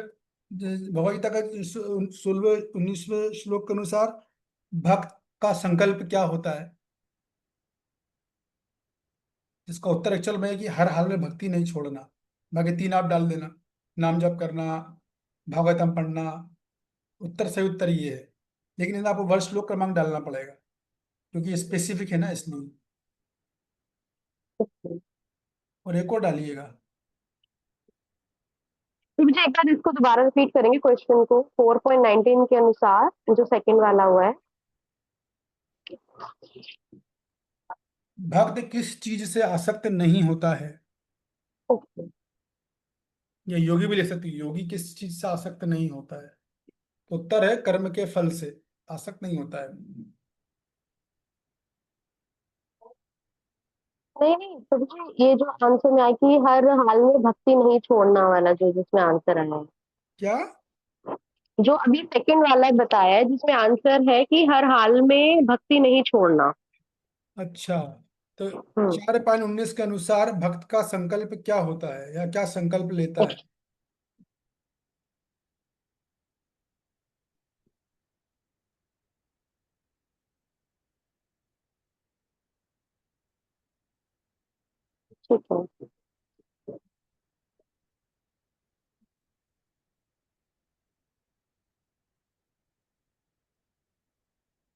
[SPEAKER 1] भगवद गीता का 16वें 19वें श्लोक के अनुसार भक्त का संकल्प क्या होता है। इसका उत्तर एक्चुअल में है कि हर हाल में भक्ति नहीं छोड़ना। बाकी 3 आप डाल देना, नाम जप करना, भागवतम पढ़ना। उत्तर सही उत्तर ये है, लेकिन इन्हें आपको वर्ष श्लोक क्रमांक डालना पड़ेगा, क्योंकि ये स्पेसिफिक है ना, इसलिए। और एक और डालिएगा।
[SPEAKER 10] प्रभु जी एक बार इसको दोबारा रिपीट करेंगे क्वेश्चन को 4.19 के अनुसार जो सेकंड वाला हुआ है।
[SPEAKER 1] भक्त किस चीज से आसक्त नहीं होता है।
[SPEAKER 10] ओके।
[SPEAKER 1] या योगी भी ले सकते हैं, योगी किस चीज से आसक्त नहीं होता है। तो उत्तर है कर्म के फल से आसक्त नहीं होता है।
[SPEAKER 10] नहीं नहीं प्रभु जी, ये जो आंसर में आया कि हर हाल में भक्ति नहीं छोड़ना वाला, जो जिसमें आंसर आया है,
[SPEAKER 1] क्या?
[SPEAKER 10] जो अभी सेकंड वाला बताया है जिसमें आंसर है कि हर हाल में भक्ति नहीं छोड़ना।
[SPEAKER 1] अच्छा, तो
[SPEAKER 10] हम्म
[SPEAKER 1] 4.19 के अनुसार भक्त का संकल्प क्या होता है या क्या संकल्प लेता है?
[SPEAKER 10] ठीक है।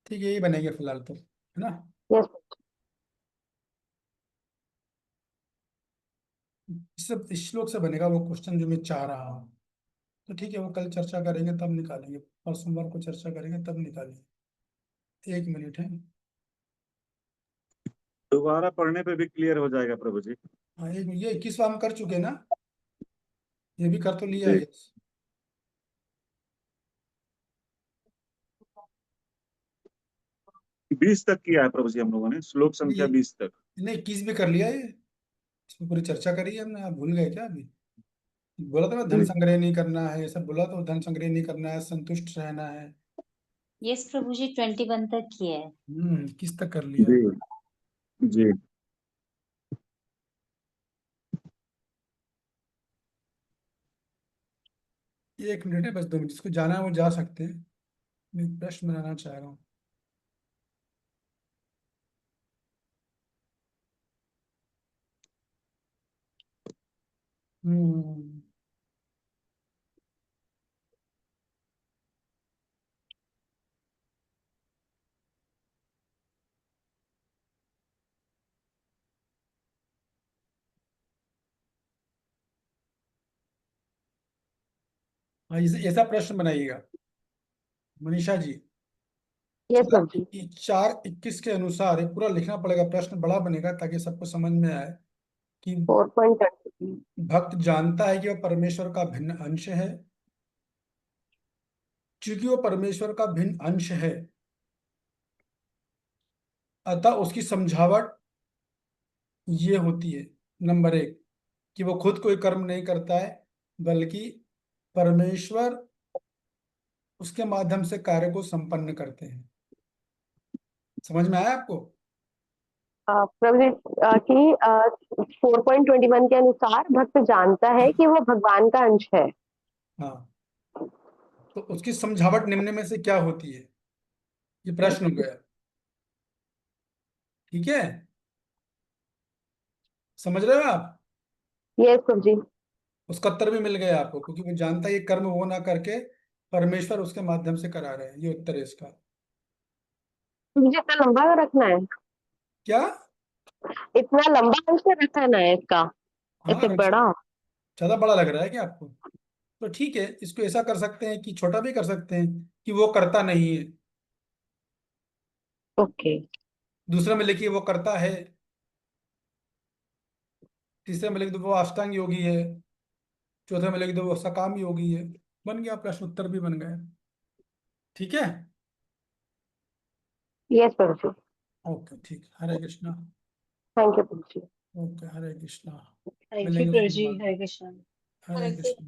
[SPEAKER 1] ठीक है, यही बनेगा फिलहाल तो, है ना?
[SPEAKER 10] यस।
[SPEAKER 1] इस श्लोक से बनेगा वो क्वेश्चन जो मैं चाह रहा हूँ। तो ठीक है, वो कल चर्चा करेंगे तब निकालेंगे, और सोमवार को चर्चा करेंगे तब निकालेंगे। 1 मिनट है।
[SPEAKER 3] दोबारा पढ़ने पे भी क्लियर हो जाएगा प्रभु जी।
[SPEAKER 1] हाँ, ये 21वां हम कर चुके ना, ये भी कर तो लिया है।
[SPEAKER 3] जी 20 तक किया है प्रभु जी हम लोगों ने, श्लोक संख्या
[SPEAKER 1] नहीं
[SPEAKER 3] 20 तक।
[SPEAKER 1] नहीं, 21 भी कर लिया है, इसमें पूरी चर्चा करी है हमने। आप भूल गए क्या? अभी बोला था ना, धन संग्रह नहीं करना है, ये सब बोला, तो धन संग्रह नहीं करना है, संतुष्ट रहना है।
[SPEAKER 8] यस प्रभु जी 21 तक किया है।
[SPEAKER 1] 21 तक कर लिया।
[SPEAKER 3] जी जी।
[SPEAKER 1] 1 मिनट है बस, 2 मिनट, जिसको जाना है वो जा सकते हैं। मैं एक प्रश्न बनाना चाह रहा हूँ। हम्म हाँ, ऐसा प्रश्न बनाइएगा मनीषा जी।
[SPEAKER 10] यस प्रभु जी।
[SPEAKER 1] 4:21 के अनुसार ये पूरा लिखना पड़ेगा, प्रश्न बड़ा बनेगा ताकि सबको समझ में आए कि
[SPEAKER 10] 4.20।
[SPEAKER 1] भक्त जानता है कि वह परमेश्वर का भिन्न अंश है। चूंकि वो परमेश्वर का भिन्न अंश है, अतः उसकी समझावट ये होती है, नंबर 1, कि वो खुद कोई कर्म नहीं करता है, बल्कि परमेश्वर उसके माध्यम से कार्य को संपन्न करते हैं। समझ में आया आपको?
[SPEAKER 10] प्रभु जी कि 4.21 के अनुसार भक्त जानता है कि वह भगवान का अंश है।
[SPEAKER 1] हाँ, तो उसकी समझावट निम्न में से क्या होती है, ये प्रश्न हो गया। ठीक है, समझ रहे हो आप?
[SPEAKER 10] यस प्रभु जी।
[SPEAKER 1] उसका उत्तर भी मिल गया आपको, क्योंकि वो जानता है ये कर्म वो ना करके परमेश्वर उसके माध्यम से करा रहे हैं, ये उत्तर है इसका।
[SPEAKER 10] मुझे इतना लंबा रखना है?
[SPEAKER 1] क्या?
[SPEAKER 10] इतना लंबा अंश रखना है इसका?
[SPEAKER 1] हाँ,
[SPEAKER 10] इतने बड़ा?
[SPEAKER 1] ज्यादा बड़ा लग रहा है क्या आपको? तो ठीक है, इसको ऐसा कर सकते हैं कि छोटा भी कर सकते हैं, कि वो करता नहीं है।
[SPEAKER 10] ओके।
[SPEAKER 1] दूसरे में लिखिए वो करता है। तीसरे में लिख दो वो अष्टांग योगी है। चौथे में लिख दो वो सकाम योगी है। बन गया, प्रश्न उत्तर भी बन गया। ठीक है।
[SPEAKER 10] यस प्रभु जी।
[SPEAKER 1] ओके, ठीक, हरे कृष्णा।
[SPEAKER 10] थैंक यू प्रभु जी।
[SPEAKER 1] Okay, Hare Krishna.
[SPEAKER 2] Thank you
[SPEAKER 1] मिलेंगे
[SPEAKER 2] प्रभु जी,
[SPEAKER 1] सोमवार को।
[SPEAKER 2] हरे कृष्ण।
[SPEAKER 1] हरे कृष्णा।